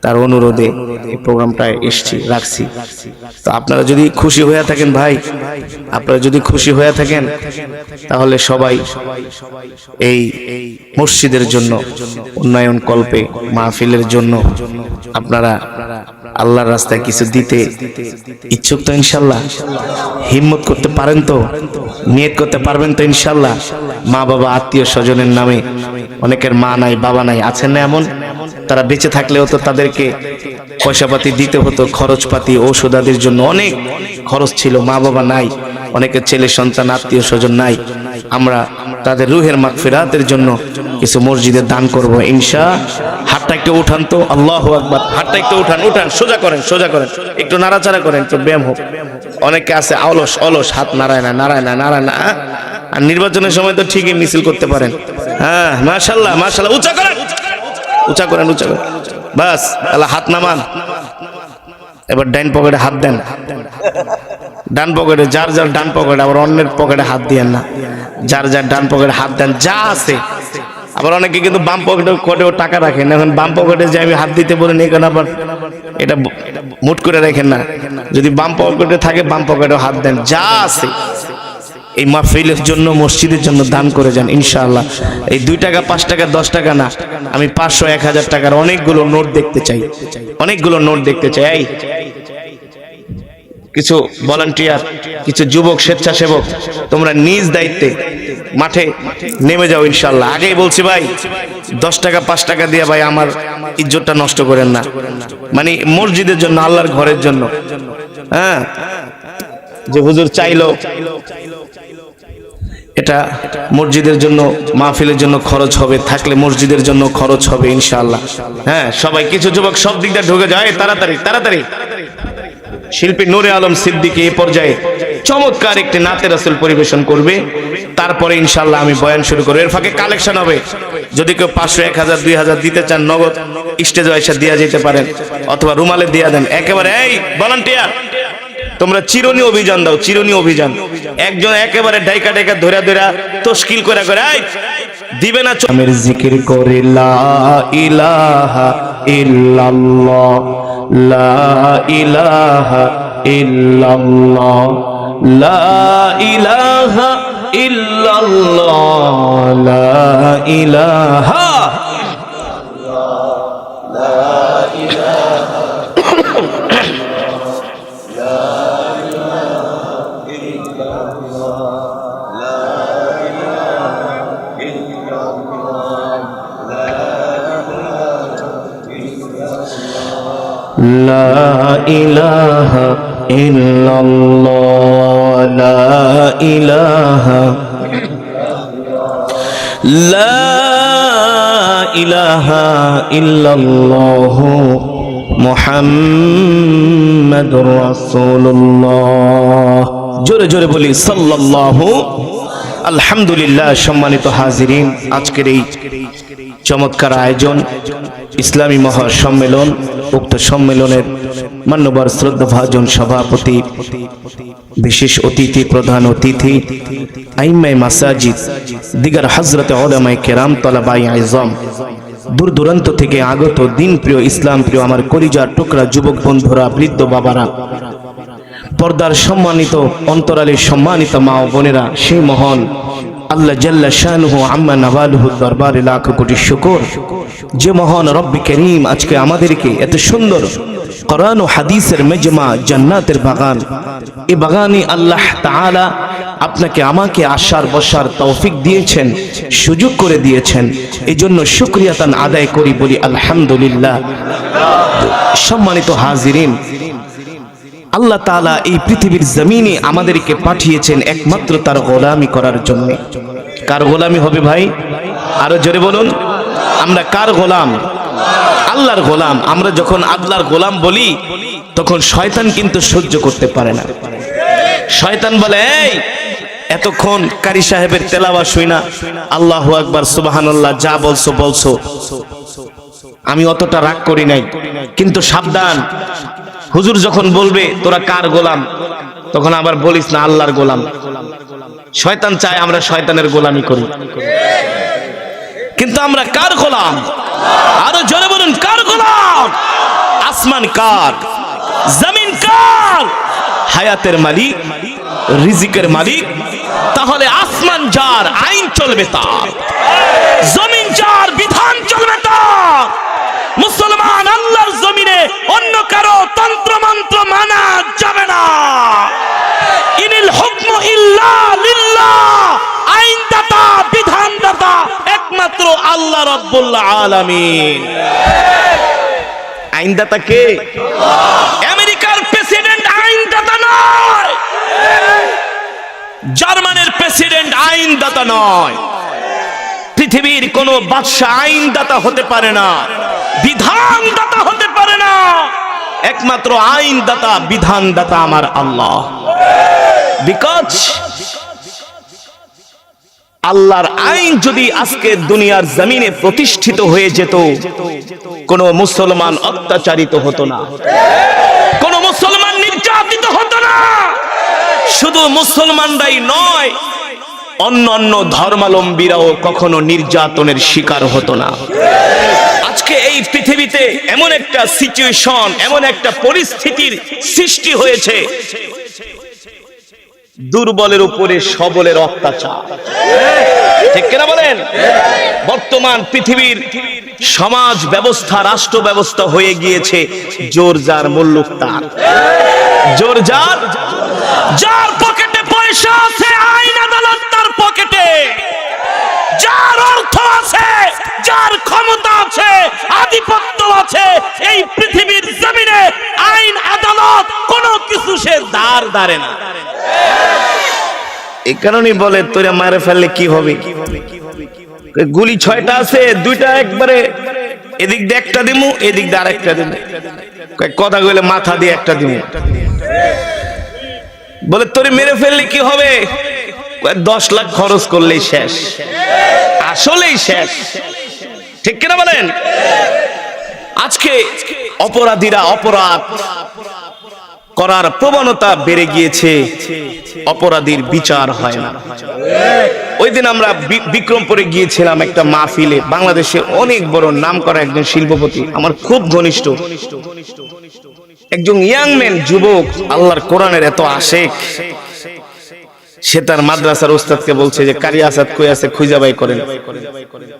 তার অনুরোধে এই প্রোগ্রামটা এসছি, রাখছি। তো আপনারা যদি খুশি হয়ে থাকেন ভাই, আপনারা যদি খুশি হয়ে থাকেন, তাহলে সবাই এই মসজিদের জন্য, উন্নয়ন কল্পে মাহফিলের জন্য আপনারা আল্লাহর রাস্তায় কিছু দিতে ইচ্ছুক তো ইনশাল্লাহ? হিম্মত করতে পারেন তো? নিয়ত করতে পারবেন তো ইনশাল্লাহ? মা বাবা আত্মীয় স্বজনের নামে, অনেকের মা নাই বাবা নাই, আছেন না এমন? তারা বেঁচে থাকলেও তো তাদেরকে পয়সাপাতি দিতে হতো, খরচপাতি, ঔষধাদির জন্য অনেক খরচ ছিল। মা বাবা নাই, অনেকের ছেলে সন্তান আত্মীয় স্বজন নাই। আমরা তাদের রুহের মাগফিরাতের জন্য কিছু মসজিদে দান করব ইনশাআল্লাহ। হাতটা একটু উঠান তো, আল্লাহু আকবার। হাতটা একটু উঠান, উঠান, সোজা করেন, সোজা করেন, একটু নাড়াচাড়া করেন, একটু ব্যায়াম হোক। অনেকে আছে অলস, অলস, হাত নাড়ায় না, নাড়ায় না, নাড়ায় না। আর নির্বাচনের সময় তো ঠিকই মিছিল করতে পারেন। হ্যাঁ, মাশাআল্লাহ, মাশাআল্লাহ। উঁচা করেন, উঁচা করেন, উঁচা করেন। বাস, আল্লাহ হাত নামান। এবার ডাইন পকেটে হাত দেন, ডান পকেটে, যার যার ডান পকেটে, আবার অন্যের পকেটে হাত দিয়েন না। যার যার ডান পকেটে হাত দেন যা আছে। আবার অনেকে কিন্তু বাম পকেটেও টাকা রাখেন। এখন বাম পকেটে যে আমি হাত দিতে বলেন, এখানে আবার এটা মুট করে রাখেন না। যদি বাম পকেটে থাকে, বাম পকেটেও হাত দেন, যা আছে এই মাহফিলের জন্য, মসজিদের জন্য দান করে যান ইনশাআল্লাহ। এই 2 টাকা 5 টাকা 10 টাকা না, আমি 500 1000 টাকার অনেকগুলো নোট দেখতে চাই, অনেকগুলো নোট দেখতে চাই। কিছু ভলান্টিয়ার, কিছু যুবক স্বেচ্ছাসেবক, তোমরা নিজ দায়িত্বে মাঠে নেমে যাও ইনশাআল্লাহ। আগেই বলছি ভাই, 10 টাকা 5 টাকা দিয়ে ভাই আমার ইজ্জতটা নষ্ট করেন না। মানে মসজিদের জন্য, আল্লাহর ঘরের জন্য। হ্যাঁ, যে হুজুর চাইলো এটা মসজিদের জন্য, মাহফিলের জন্য খরচ হবে, থাকলে মসজিদের জন্য খরচ হবে ইনশাআল্লাহ। হ্যাঁ, সবাই কিছু যুবক সব দিকটা ঢুকে যায়, তাড়াতাড়ি তাড়াতাড়ি। শিল্পী নূরে আলম সিদ্দিকী এই পর্যায়ে চমৎকার একটি নাতে রাসূল পরিবেশন করবে। তারপরে ইনশাআল্লাহ আমি বয়ান শুরু করব। এর ফাঁকে কালেকশন হবে। যদি কেউ 500 1000 2000 দিতে চান, নগদ স্টেজে এসে দিয়া যেতে পারেন, অথবা রুমালে দিয়া দেন একেবারে। এই ভলান্টিয়ার, তোমরা চিরুনি অভিযান দাও, চিরুনি অভিযান। একজন একেবারে ডাইকা ডাইকা ধরা ধরা তশকিল করে করে এই দিবে না। আমির জিকির করে লা ইলাহা ইল্লাল্লাহ, লা ইলাহা ইল্লাল্লাহ, লা ইলাহা ইল্লাল্লাহ, লা ইলাহা, লা ইলাহা লা ইলাহা ইল্লাল্লাহ, লা ইলাহা, লা ইলাহা ইল্লাল্লাহ মুহাম্মাদুর রাসূলুল্লাহ। জোরে জোরে বলি সাল্লাল্লাহু। আলহামদুলিল্লাহ। সম্মানিত হাজিরিন, আজকের এই চমৎকার আয়োজন ইসলামী মহাসম্মেলন, উক্ত সম্মেলনের মান্যবর শ্রদ্ধাভাজন সভাপতি, বিশেষ অতিথি, প্রধান অতিথি, আইম্মায়ে মাসাজিদ, দিগার হযরতে উলামায়ে কেরাম, তলাবায়ে আযম, দূর দূরান্ত থেকে আগত দিন প্রিয়, ইসলাম প্রিয় আমার কলিজার টুকরা যুবক বন্ধুরা, বৃদ্ধ বাবারা, পর্দার সম্মানিত অন্তরালের সম্মানিত মা ও বোনেরা, সেই মহান আল্লাহ জাল্লা শানুহু আম্মা নাওয়ালুহু দরবারে লাখ কোটি শুকর, যে মহান রব্বি করিম আজকে আমাদেরকে এত সুন্দর কোরআন ও হাদিসের মেজমা, জান্নাতের বাগান, এই বাগানে আল্লাহ তাআলা আপনাকে আমাকে আসার বসার তৌফিক দিয়েছেন, সুযোগ করে দিয়েছেন। এই জন্য শুকরিয়া তান আদায় করি, বলি আলহামদুলিল্লাহ। সম্মানিত হাজিরিন, আল্লাহ তাআলা এই পৃথিবীর জমিনে আমাদেরকে পাঠিয়েছেন একমাত্র তার গোলামি করার জন্য। কার গোলামি হবে ভাই? আরো জোরে বলুন। আমরা কার গোলাম? আল্লাহর গোলাম। আমরা যখন আল্লাহর গোলাম বলি, তখন শয়তান কিন্তু সহ্য করতে পারে না। শয়তান বলে, এই এতক্ষণ কারি সাহেবের তেলাওয়াত শুই না, আল্লাহু আকবার, সুবহানাল্লাহ, যা বলছো বলছো, আমি অতটা রাগ করি নাই, কিন্তু সাবধান, হুজুর যখন বলবে তোরা কার গোলাম, তখন আবার বলিস না আল্লাহর গোলাম। শয়তান চায় আমরা শয়তানের গোলামি করি, কিন্তু আমরা কার গোলাম? আরো জোরে বলুন, কার গোলাম? আসমান কার? জমিন কার? হায়াতের মালিক, রিজিকের মালিক। তাহলে আসমান যার, আইন চলবে তার, জমিন যার, বিধান চলবে তার। মুসলমান, আল্লাহর জমিনে অন্য কারো তন্ত্র মন্ত্র মানা যাবে না। ইনিল হুকমু ইল্লা লিল্লাহ, আইনদাতা, বিধানদাতা একমাত্র আল্লাহ রাব্বুল আলামিন। আইনদাতা কে? আমেরিকার প্রেসিডেন্ট আইনদাতা নয়, জার্মানির প্রেসিডেন্ট আইনদাতা নয়, পৃথিবীর কোন বাদশা আইনদাতা হতে পারে না, বিধানদাতা হতে পারে না। একমাত্র আইনদাতা, বিধানদাতা আমার আল্লাহ। বিকজ আল্লাহর আইন যদি আজকে দুনিয়ার জমিনে প্রতিষ্ঠিত হয়ে যেত, কোন মুসলমান অত্যাচারিত হতো না, কোন মুসলমান নির্যাতিত হতো না। শুধু মুসলমানরাই নয়, অন্যান্য ধর্মাবলম্বীরাও কখনো নির্যাতনের শিকার হতো না। আজকে এই পৃথিবীতে এমন একটা সিচুয়েশন, এমন একটা পরিস্থিতির সৃষ্টি হয়েছে, দুর্বলের উপরে সবলের অত্যাচার। ঠিক কিনা বলেন? বর্তমান পৃথিবীর সমাজ ব্যবস্থা, রাষ্ট্র ব্যবস্থা হয়ে গিয়েছে জোর যার মুল্লুক তার। জোর যার, যার পকেটে পয়সা আছে, আইন আদালত তার পকেটে, যার অর্থ আছে, যার ক্ষমতা আছে, আধিপত্য আছে, এই পৃথিবীর জমিনে আইন আদালত কোনো কিছু সে ধার ধারে না। এই কারণে বলে তোরা মারে ফেললে কি হবে? গুলি 6টা আছে, 2টা একবারে এদিক দিয়ে একটা দিমু, এদিক দিয়ে আরেকটা দিমু, কথা কইলে মাথা দিয়ে একটা দিমু। বলে তোরে মেরে ফেললে কি হবে? 10 লাখ খরচ করলেই শেষ। আসলেই শেষ। ঠিক কিনা বলেন? আজকে অপরাধীরা অপরাধ করার প্রবণতা বেড়ে গিয়েছে, অপরাধীর বিচার হয় না। ওই দিন আমরা বিক্রমপুরে গিয়েছিলাম একটা মাহফিলে, বাংলাদেশে অনেক বড় নাম করা একজন শিল্পপতি, আমার খুব ঘনিষ্ঠ একজন ইয়াং ম্যান, যুবক, আল্লাহর কোরআনের এত আশেক। সে তার মাদ্রাসার ওস্তাদকে বলছে যে কারি আসাদ কই আছে, খুঁজে বাই করেন।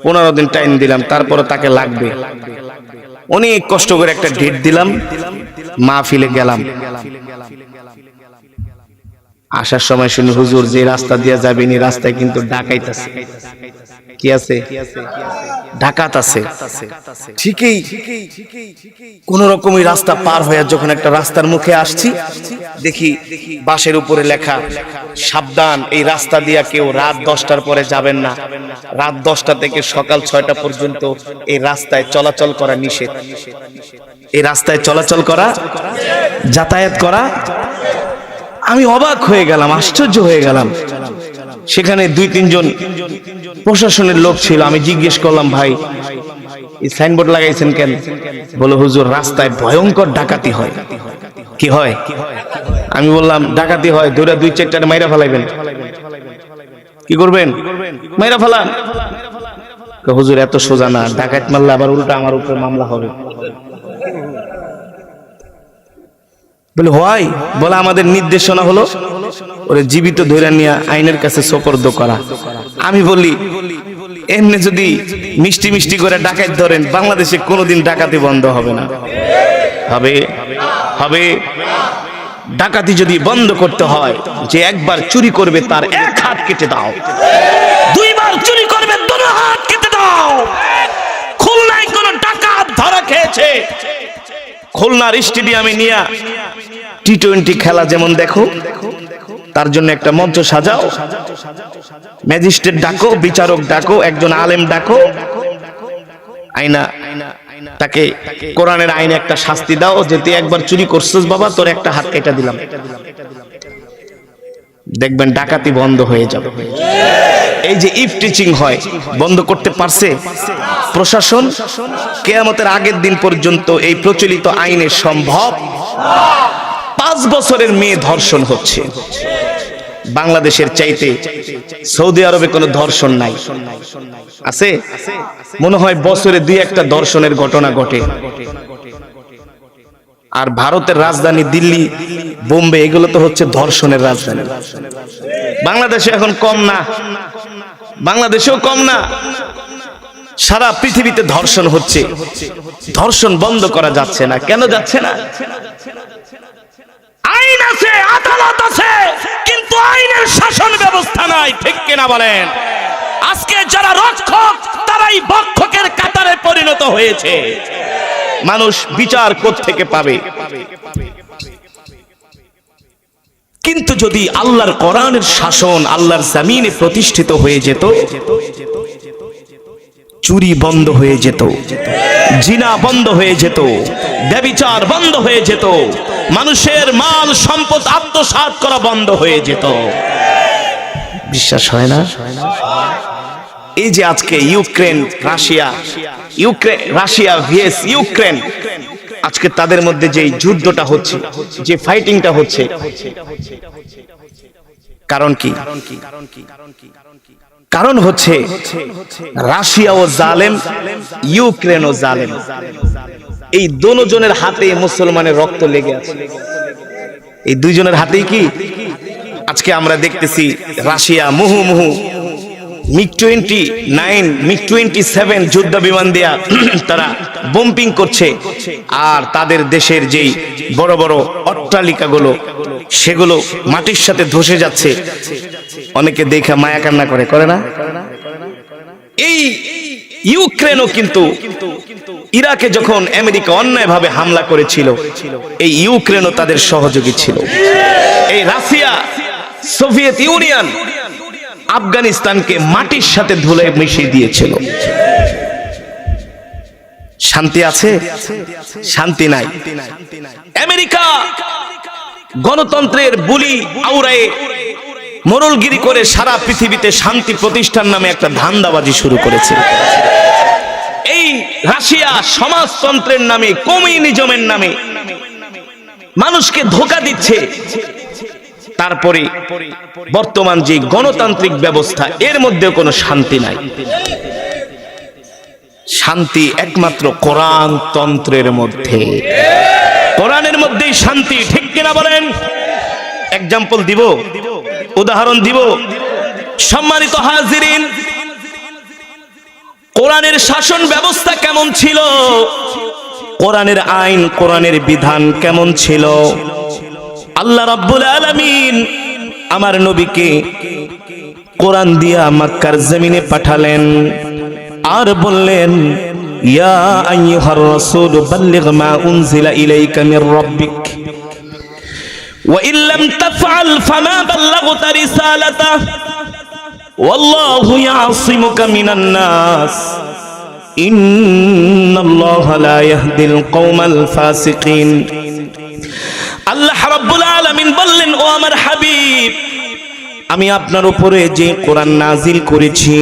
15 দিন টাইম দিলাম, তারপরে তাকে লাগবে। অনেক কষ্ট করে একটা ডেট দিলাম, মাহফিলে গেলাম। আসার সময় শুনি হুজুর যে রাস্তা দিয়ে যাবেন এই রাস্তায় কিন্তু ডাকাইতেছে। কি আছে? ডাকাত আছে। ঠিকই কোন রকমই রাস্তা পার হয়ে যখন একটা রাস্তার মুখে আসছি, দেখি বাঁশের উপরে লেখা, সাবধান, এই রাস্তা দিয়া কেউ রাত 10টার পরে যাবেন না। রাত 10টা থেকে সকাল 6টা পর্যন্ত এই রাস্তায় চলাচল করা নিষেধ। এই রাস্তায় চলাচল করা, যাতায়াত করা। আমি অবাক হয়ে গেলাম, আশ্চর্য হয়ে গেলাম। সেখানে 2-3 জন প্রশাসনের লোক ছিল। আমি জিজ্ঞেস করলাম, ভাই এই সাইনবোর্ড লাগাইছেন কেন? বলে, হুজুর রাস্তায় ভয়ঙ্কর ডাকাতি হয়। কি হয়? আমি বললাম, ডাকাতি হয়, দুইটা 2-4টা মাইরা ফেলাইবেন। কি করবেন? মাইরা ফেলান। হুজুর এত সোজা না, ডাকাত মারলে আবার উল্টা আমার উপরে মামলা হবে। বলে হয়? বলে আমাদের নির্দেশনা হলো ওরে জীবিত ধরে নিয়ে আইনের কাছে সোপর্দ করা। আমি বলি, এমনি যদি মিষ্টি মিষ্টি করে ডাকাত ধরেন, বাংলাদেশে কোনোদিন ডাকাতি বন্ধ হবে না। হবে? হবে? ডাকাতি যদি বন্ধ করতে হয়, যে একবার চুরি করবে তার 1 হাত কেটে দাও, 2বার চুরি করবে 2 হাত কেটে দাও। খুলনায় কোন ডাকাত ধরা খেয়েছে, খুলনার স্টেডিয়ামে নিয়ে টি-20 খেলা যেমন দেখো, তার জন্য একটা মঞ্চ সাজাও, ম্যাজিস্ট্রেট ডাকো, বিচারক ডাকো, একজন আলেম ডাকো, আইনা তাকে কোরআনের আইনে একটা শাস্তি দাও, যে তুই একবার চুরি করছিস বাবা, তোর একটা হাত কেটে দিলাম। দেখবেন ডাকাতি বন্ধ হয়ে যাবে। এই যে ইফ টিচিং হয়, বন্ধ করতে পারছে প্রশাসন? কিয়ামতের আগের দিন পর্যন্ত এই প্রচলিত আইনে সম্ভব। 5 বছরের মেয়ে ধর্ষণ হচ্ছে। বাংলাদেশের চাইতে সৌদি আরবে কোনো ধর্ষণ নাই। আছে? মনে হয় বছরে 2-1টা ধর্ষণের ঘটনা ঘটে। আর ভারতের রাজধানী দিল্লি, বোম্বে, এগুলো তো হচ্ছে ধর্ষণের রাজধানী। বাংলাদেশে এখন কম না, বাংলাদেশেও কম না, সারা পৃথিবীতে ধর্ষণ হচ্ছে। ধর্ষণ বন্ধ করা যাচ্ছে না। কেন যাচ্ছে না? আইন আছে, আদালত আছে, কিন্তু আইনের শাসন ব্যবস্থা নাই। ঠিক কিনা বলেন? আজকে যারা রক্ষক, তারাই ভক্ষকের কাতারে পরিণত হয়েছে। মানুষ বিচার কোত্থেকে পাবে? কিন্তু যদি আল্লাহর কোরআনের শাসন আল্লাহর জমিনে প্রতিষ্ঠিত হয়ে যেত, চুরি বন্ধ হয়ে যেত, জিনা বন্ধ হয়ে যেত, ব্যভিচার বন্ধ হয়ে যেত, মানুষের মাল সম্পদ আত্মসাৎ করা বন্ধ হয়ে যেত। বিশ্বাস হয় না? এই যে আজকে ইউক্রেন রাশিয়া ভিএস ইউক্রেন, আজকে তাদের মধ্যে যে যুদ্ধটা হচ্ছে, যে ফাইটিংটা হচ্ছে, কারণ কি? কারণ হচ্ছে রাশিয়াও জালেম, ইউক্রেনও জালেম। এই দুজনের হাতে মুসলমানের রক্ত লেগে আছে। এই দুইজনের হাতেই কি আজকে আমরা দেখতেছি রাশিয়া মুহুর্মুহু MiG-29, MiG-27 যুদ্ধ বিমান দিয়া তারা বোম্পিং করছে। আর তাদের দেশের যেই বড় বড় অট্টালিকাগুলো, সেগুলো মাটির সাথে ধসে যাচ্ছে। অনেকে দেখে মায়া কান্না করে না? এই ইউক্রেনও কিন্তু ইরাকে যখন আমেরিকা অন্যায়ভাবে হামলা করেছিল, এই ইউক্রেনও তাদের সহযোগী ছিল। এই রাশিয়া, সোভিয়েত ইউনিয়ন আফগানিস্তানকে মাটির সাথে ধুলে মিশিয়ে দিয়েছিল। শান্তি আছে? শান্তি নাই। আমেরিকা গণতন্ত্রের বুলি আওড়ায়ে মোরলগিরি করে সারা পৃথিবীতে শান্তি প্রতিষ্ঠার নামে একটা ধান্দাবাজি শুরু করেছে। এই রাশিয়া সমাজতন্ত্রের নামে, কমিউনিজমের নামে মানুষকে ধোঁকা দিচ্ছে। তারপরে বর্তমান যে গণতান্ত্রিক ব্যবস্থা, এর মধ্যে কোনো শান্তি নাই। শান্তি একমাত্র কোরআন তন্ত্রের মধ্যে, কোরআনের মধ্যেই শান্তি। ঠিক কিনা বলেন? এক্সাম্পল দিব, উদাহরণ দিব। সম্মানিত হাজিরিন, কোরআনের শাসন ব্যবস্থা কেমন ছিল? কোরআনের আইন, কোরআনের বিধান কেমন ছিল? আল্লাহ রাব্বুল আলামিন আমার নবীকে কোরআন দিয়া মক্কার জমিনে পাঠালেন আর বললেন ইয়া আইয়ুহার রাসূল বাল্লিগ মা উনজিলা ইলাইকা মির রাব্বিক ওয়া ইল্লাম তাফআল ফামা বাল্লাগতা রিসালাতা ওয়াল্লাহু ইয়াসিমুকা মিনান নাস ইন্নাল্লাহা লা ইয়াহদিল কওমাল ফাসিকিন। আল্লাহ রাব্বুল আলামিন বললেন, ও আমার হাবিব, আমি আপনার উপরে যে কোরআন নাজিল করেছি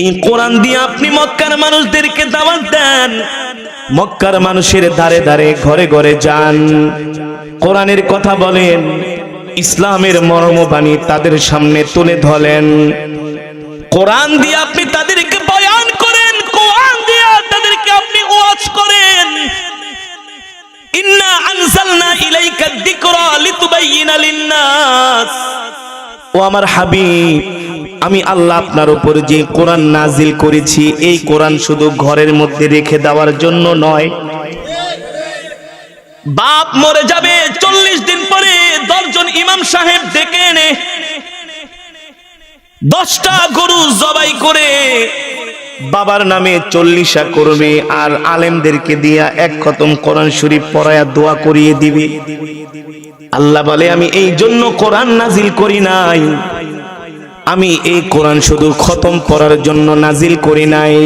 এই কোরআন দিয়ে আপনি মক্কার মানুষদেরকে দাওয়াত দেন, মক্কার মানুষের দ্বারে দ্বারে ঘরে ঘরে যান, কোরআনের কথা বলেন, ইসলামের মর্মবাণী তাদের সামনে তুলে ধরেন। কোরআন দিয়ে আপনি তাদেরকে বয়ান করেন, কোরআন দিয়ে তাদেরকে আপনি ওয়াজ করেন। ইন্না আনজালনা ইলাইকা যিকরা লিতুবাইয়িনা লিন-নাস। ও আমার হাবিব, আমি আল্লাহ আপনার উপর যে কোরআন নাজিল করেছি এই কোরআন শুধু ঘরের মধ্যে রেখে দেওয়ার জন্য নয়। বাপ মরে যাবে 40 দিন পরে 10 জন ইমাম সাহেব ডেকে এনে 10টা গরু জবাই করে বাবার নামে 40 করবে আর আলেমদেরকে দিয়া এক খতম কোরআন শরীফ পড়ায়া দোয়া করিয়ে দিবে। আল্লাহ বলে, আমি এই জন্য কোরআন নাজিল করি নাই, আমি এই কোরআন শুধু খতম করার জন্য নাজিল করি নাই,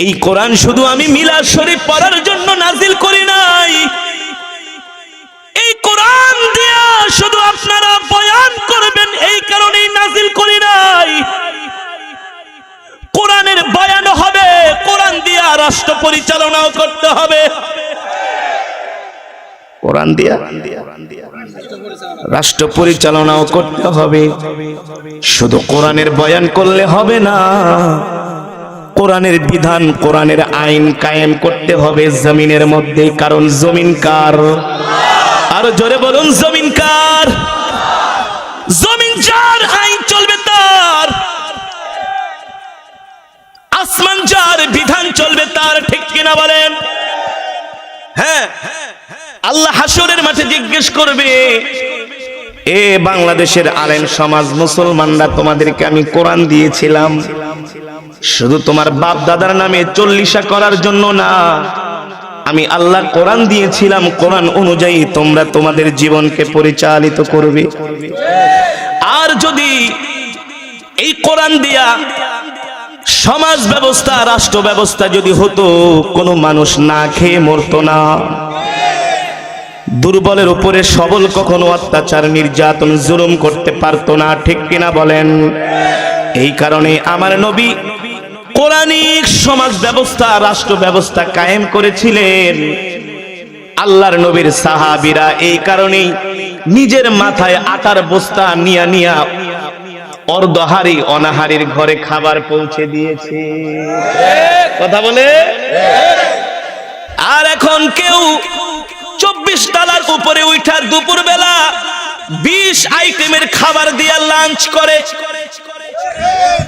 এই কোরআন শুধু আমি মিলাদ শরীফ পড়ার জন্য নাজিল করি নাই, এই কোরআন দিয়া শুধু আপনারা বয়ান করবেন এই কারণেই নাজিল করি নাই। কোরআনের বয়ান হবে, কোরআন দিয়া রাষ্ট্র পরিচালনাও করতে হবে। কোরআন দিয়া রাষ্ট্র পরিচালনাও করতে হবে। শুধু কোরআনের বয়ান করলে হবে না, কোরআনের বিধান, কোরআনের আইন কায়েম করতে হবে জমিনের মধ্যে। কারণ জমিন কার? আরো জোরে বলুন, জমিন কার? জমিন যার, আইন চলবে তার। আসমান যার, বিধান চলবে তার। ঠিক কিনা বলেন? হ্যাঁ, আল্লাহ হাসরের মাঠে জিজ্ঞেস করবে, এ বাংলাদেশের আলেম সমাজ, মুসলমানরা, তোমাদেরকে আমি কোরআন দিয়েছিলাম শুধু তোমার বাপ দাদার নামে 40 করার জন্য না, আমি আল্লাহ কোরআন দিয়েছিলাম কোরআন অনুযায়ী তোমরা তোমাদের জীবনকে পরিচালিত করবে। আর যদি এই কোরআন দিয়া সমাজ ব্যবস্থা, রাষ্ট্র ব্যবস্থা যদি হতো, কোনো মানুষ না খেয়ে মরতো না, দুর্বলের উপরে সবল কখনো অত্যাচার, নির্যাতন, জুলুম করতে পারতো না। ঠিক কিনা বলেন? এই কারণে আমার নবী কোরআনিক সমাজ ব্যবস্থা, রাষ্ট্র ব্যবস্থা কায়েম করেছিলেন। আল্লাহর নবীর সাহাবীরা এই কারণেই নিজের মাথায় আটার বস্তা নিয়া নিয়া অর্ধহারি অনাহারির ঘরে খাবার পৌঁছে দিয়েছে। কথা বলে? আর এখন কেউ 24 তলার উপরে উঠা দুপুর বেলা 20 আইটেমের খাবার দিয়ে লাঞ্চ করে।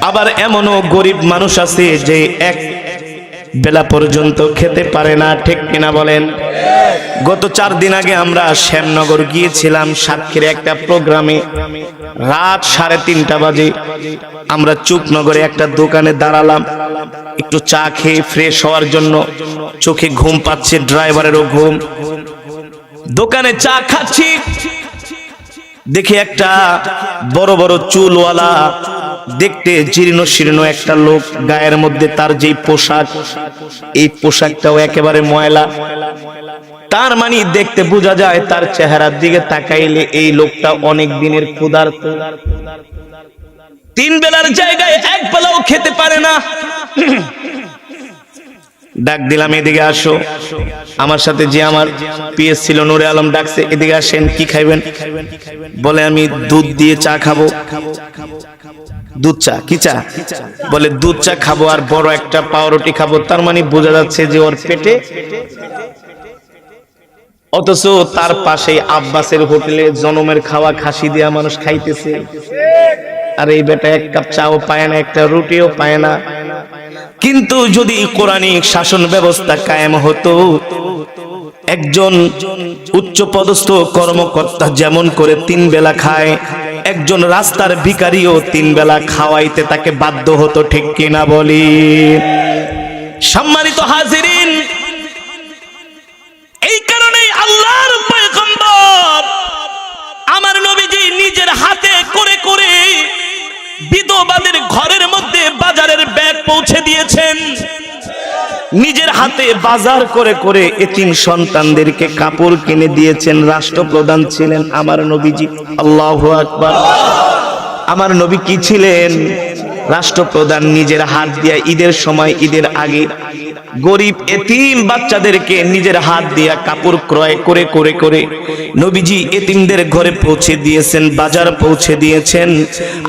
আবার এমনও গরিব মানুষ আছে যে এক বেলা পর্যন্ত খেতে পারে না। ঠিক কিনা বলেন? গত 4 দিন আগে আমরা শ্যামনগর গিয়েছিলাম সাতক্ষীরে একটা প্রোগ্রামে। রাত 3:30 বাজে আমরা চুকনগরে একটা দোকানে দাঁড়ালাম একটু চা খেয়ে ফ্রেশ হওয়ার জন্য। চোখে ঘুম পাচ্ছে, ড্রাইভারেরও ঘুম। দোকানে চা খাচ্ছি, দেখি একটা বড় বড় চুলওয়ালা, দেখতে জীর্ণ শীর্ণ একটা লোক, গায়ের মধ্যে তার যেই পোশাক, এই পোশাকটাও একেবারে ময়লা। তার মানে দেখতে বোঝা যায় তার চেহারার দিকে তাকাইলে এই লোকটা অনেক দিনের ক্ষুধার্ত। 3 বেলার জায়গায় 1 বেলাও খেতে পারে না। ডাক দিলাম, এদিকে আসো। আমার সাথে যে আমার পিএস ছিল নূরে আলম ডাকছে, এদিকে আসেন, কি খাইবেন? বলে আমি দুধ দিয়ে চা খাবো। দুধ চা? কি চা? বলে দুধ চা খাবো আর বড় একটা পাউরুটি খাবো। তার মানে বোঝা যাচ্ছে যে ওর পেটে। অথচ তার পাশে আব্বাসের হোটেলে জনমের খাওয়া খাসি দেয়া মানুষ খাইতেছে, আর এই বেটা 1 কাপ চাও পায় না, একটা রুটিও পায় না। কিন্তু যদি কোরআনিক শাসন ব্যবস্থা কায়েম হতো, একজন উচ্চ পদস্থ কর্মকর্তা যেমন করে 3 বেলা খায়, একজন রাস্তার ভিখারিও 3 বেলা খাওয়াইতে তাকে বাধ্য হতো, ঠিক কিনা বলি? সম্মানিত হাজিরিন, এই কারণেই আল্লাহর পয়গম্বর আমার নবীজি নিজের হাতে করে করে বিধবাদের ঘরের মধ্যে বাজারের ব্যাগ পৌঁছে দিয়েছেন। নিজের হাতে বাজার করে করে এতিম সন্তানদেরকে কাপড় কিনে দিয়েছেন। রাষ্ট্রপ্রধান ছিলেন আমার নবীজি। আল্লাহু আকবার। আমার নবী কি ছিলেন? রাষ্ট্রপ্রধান। নিজের হাত দিয়ে ঈদের সময়, ঈদের আগে গরিব এতিম বাচ্চাদেরকে নিজের হাত দিয়ে কাপড় ক্রয় করে করে করে নবীজি এতিমদের ঘরে পৌঁছে দিয়েছেন, বাজার পৌঁছে দিয়েছেন।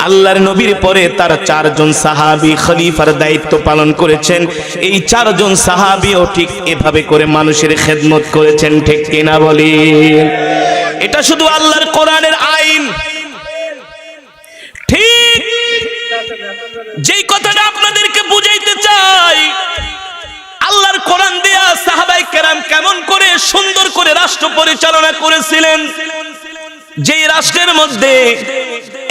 আল্লাহর নবীর পরে তার 4 জন সাহাবী খলিফার দায়িত্ব পালন করেছেন। এই 4 জন সাহাবীও ঠিক এভাবে করে মানুষের খেদমত করেছেন, ঠিক কিনা বলি? এটা শুধু আল্লাহর কোরআনের আইন। ঠিক যেই কথাটা আপনাদেরকে বুঝাইতে চাই, আল্লাহর কোরআন দিয়া সাহাবায়ে কেরাম কেমন করে সুন্দর করে রাষ্ট্র পরিচালনা করেছিলেন। যেই রাষ্ট্রের মধ্যে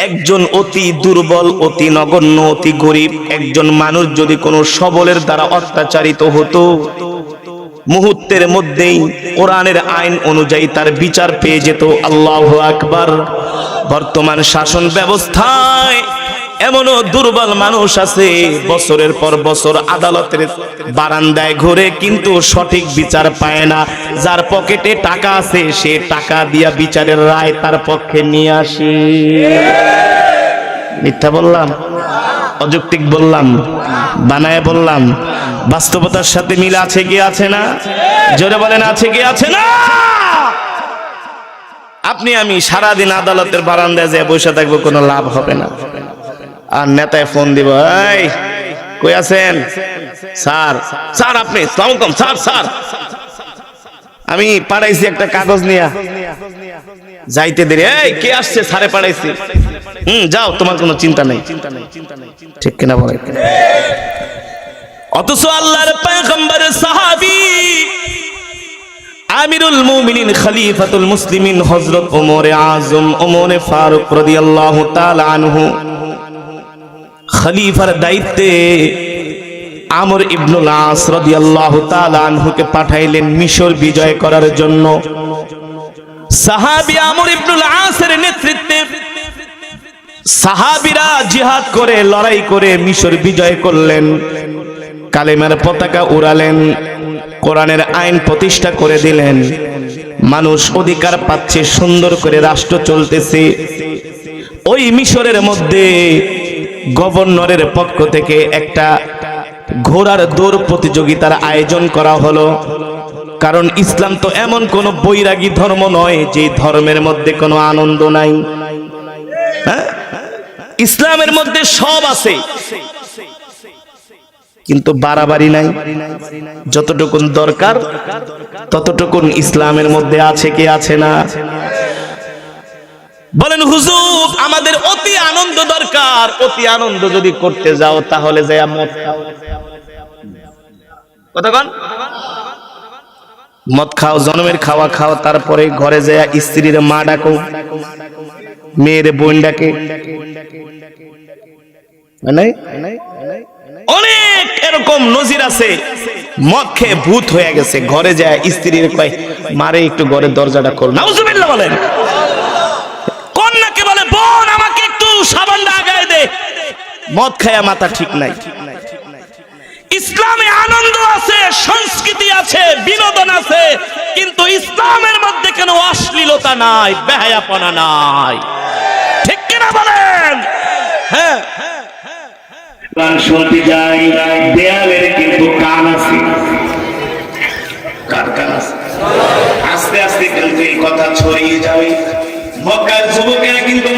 একজন অতি দুর্বল, অতি নগণ্য, অতি গরিব একজন মানুষ যদি কোনো সবলের দ্বারা অত্যাচারিত হতো, মুহূর্তের মধ্যেই কোরআনের আইন অনুযায়ী তার বিচার পেয়ে যেত। আল্লাহু আকবার। বর্তমান শাসন ব্যবস্থায় এমনও দুর্বল মানুষ আছে, বছরের পর বছর আদালতের বারান্দায় ঘুরে কিন্তু সঠিক বিচার পায় না। যার পকেটে টাকা আছে সে টাকা দিয়া বিচারের রায় তার পক্ষে নিয়ে আসে। মিথ্যা বললাম? অযৌক্তিক বললাম? বানায় বললাম? বাস্তবতার সাথে মিল আছে কি আছে না? জোরে বলেন, আছে কি আছে না? আপনি আমি সারাদিন আদালতের বারান্দায় যে বসে থাকবো, কোনো লাভ হবে না। আর নেতায় ফোন দিব, এই কই আছেন স্যার? স্যার আপনি? আসসালামু আলাইকুম স্যার। স্যার আমি পাঠাইছি একটা কাগজ নিয়ে, যাইতে দেরি। এই কে আসছে? স্যারে পাঠাইছি। যাও, তোমার কোনো চিন্তা নেই। ঠিক কিনা বলেন? অথচ আল্লাহর পয়গম্বরের সাহাবী আমিরুল মুমিনিন খলিফাতুল মুসলিমিন হযরত ওমর আযম ওমর ফারুক রাদিয়াল্লাহু তাআলা আনহু খলিফার দায়িত্বে আমর ইবনুল আস রাদিয়াল্লাহু তাআলা আনহুকে পাঠাইলেন মিশর বিজয় করার জন্য। সাহাবী আমর ইবনুল আসের নেতৃত্বে সাহাবীরা জিহাদ করে, লড়াই করে মিশর বিজয় করলেন, কালেমার পতাকা উড়ালেন, কোরআনের আইন প্রতিষ্ঠা করে দিলেন। মানুষ অধিকার পাচ্ছে, সুন্দর করে রাষ্ট্র চলতেছে। ওই মিশরের মধ্যে গভর্নরের পক্ষ থেকে একটা ঘোড়ার দৌড় প্রতিযোগিতার আয়োজন করা হলো। কারণ ইসলাম তো এমন কোন বৈরাগী ধর্ম নয় যে ধর্মের মধ্যে কোনো আনন্দ নাই। হ্যাঁ, ইসলামের মধ্যে সব আছে, কিন্তু বাড়াবাড়ি নাই। যতটুকুন দরকার ততটুকুন ইসলামের মধ্যে আছে কি আছে না? বলেন হুজুর, আমাদের অতি আনন্দ দরকার। অতি আনন্দ যদি করতে যাও তাহলে যায়া মদ খাও। কথা কন? মদ খাও, জন্মের খাওয়া খাও, তারপরে ঘরে যায়া স্ত্রীর মা ডাকো, মেয়ের বোন ডাকে। অনেক এরকম নজির আছে। মদ খেয়ে ভূত হয়ে গেছে, ঘরে যায় স্ত্রীর কয়, মারে একটু ঘরের দরজাটা খোল। নাউজুবিল্লাহ বলেন। কন্যাকে বলে, বোন আমাকে একটু সাবানটা আগায় দে। মদ খায়া মাথা ঠিক নাই। ইসলামে আনন্দ আছে, সংস্কৃতি আছে, বিনোদন আছে, কিন্তু ইসলামের মধ্যে কেন অশ্লীলতা নাই, বেহায়াপনা নাই? ঠিক কিনা বলেন? হ্যাঁ, গান শুনতে যাই, দেয়ালের কিন্তু কান আছে। কার কান আছে? আস্তে আস্তে কিন্তু এই কথা ছড়িয়ে যাবে। মক্কার যুবকেরা কিন্তু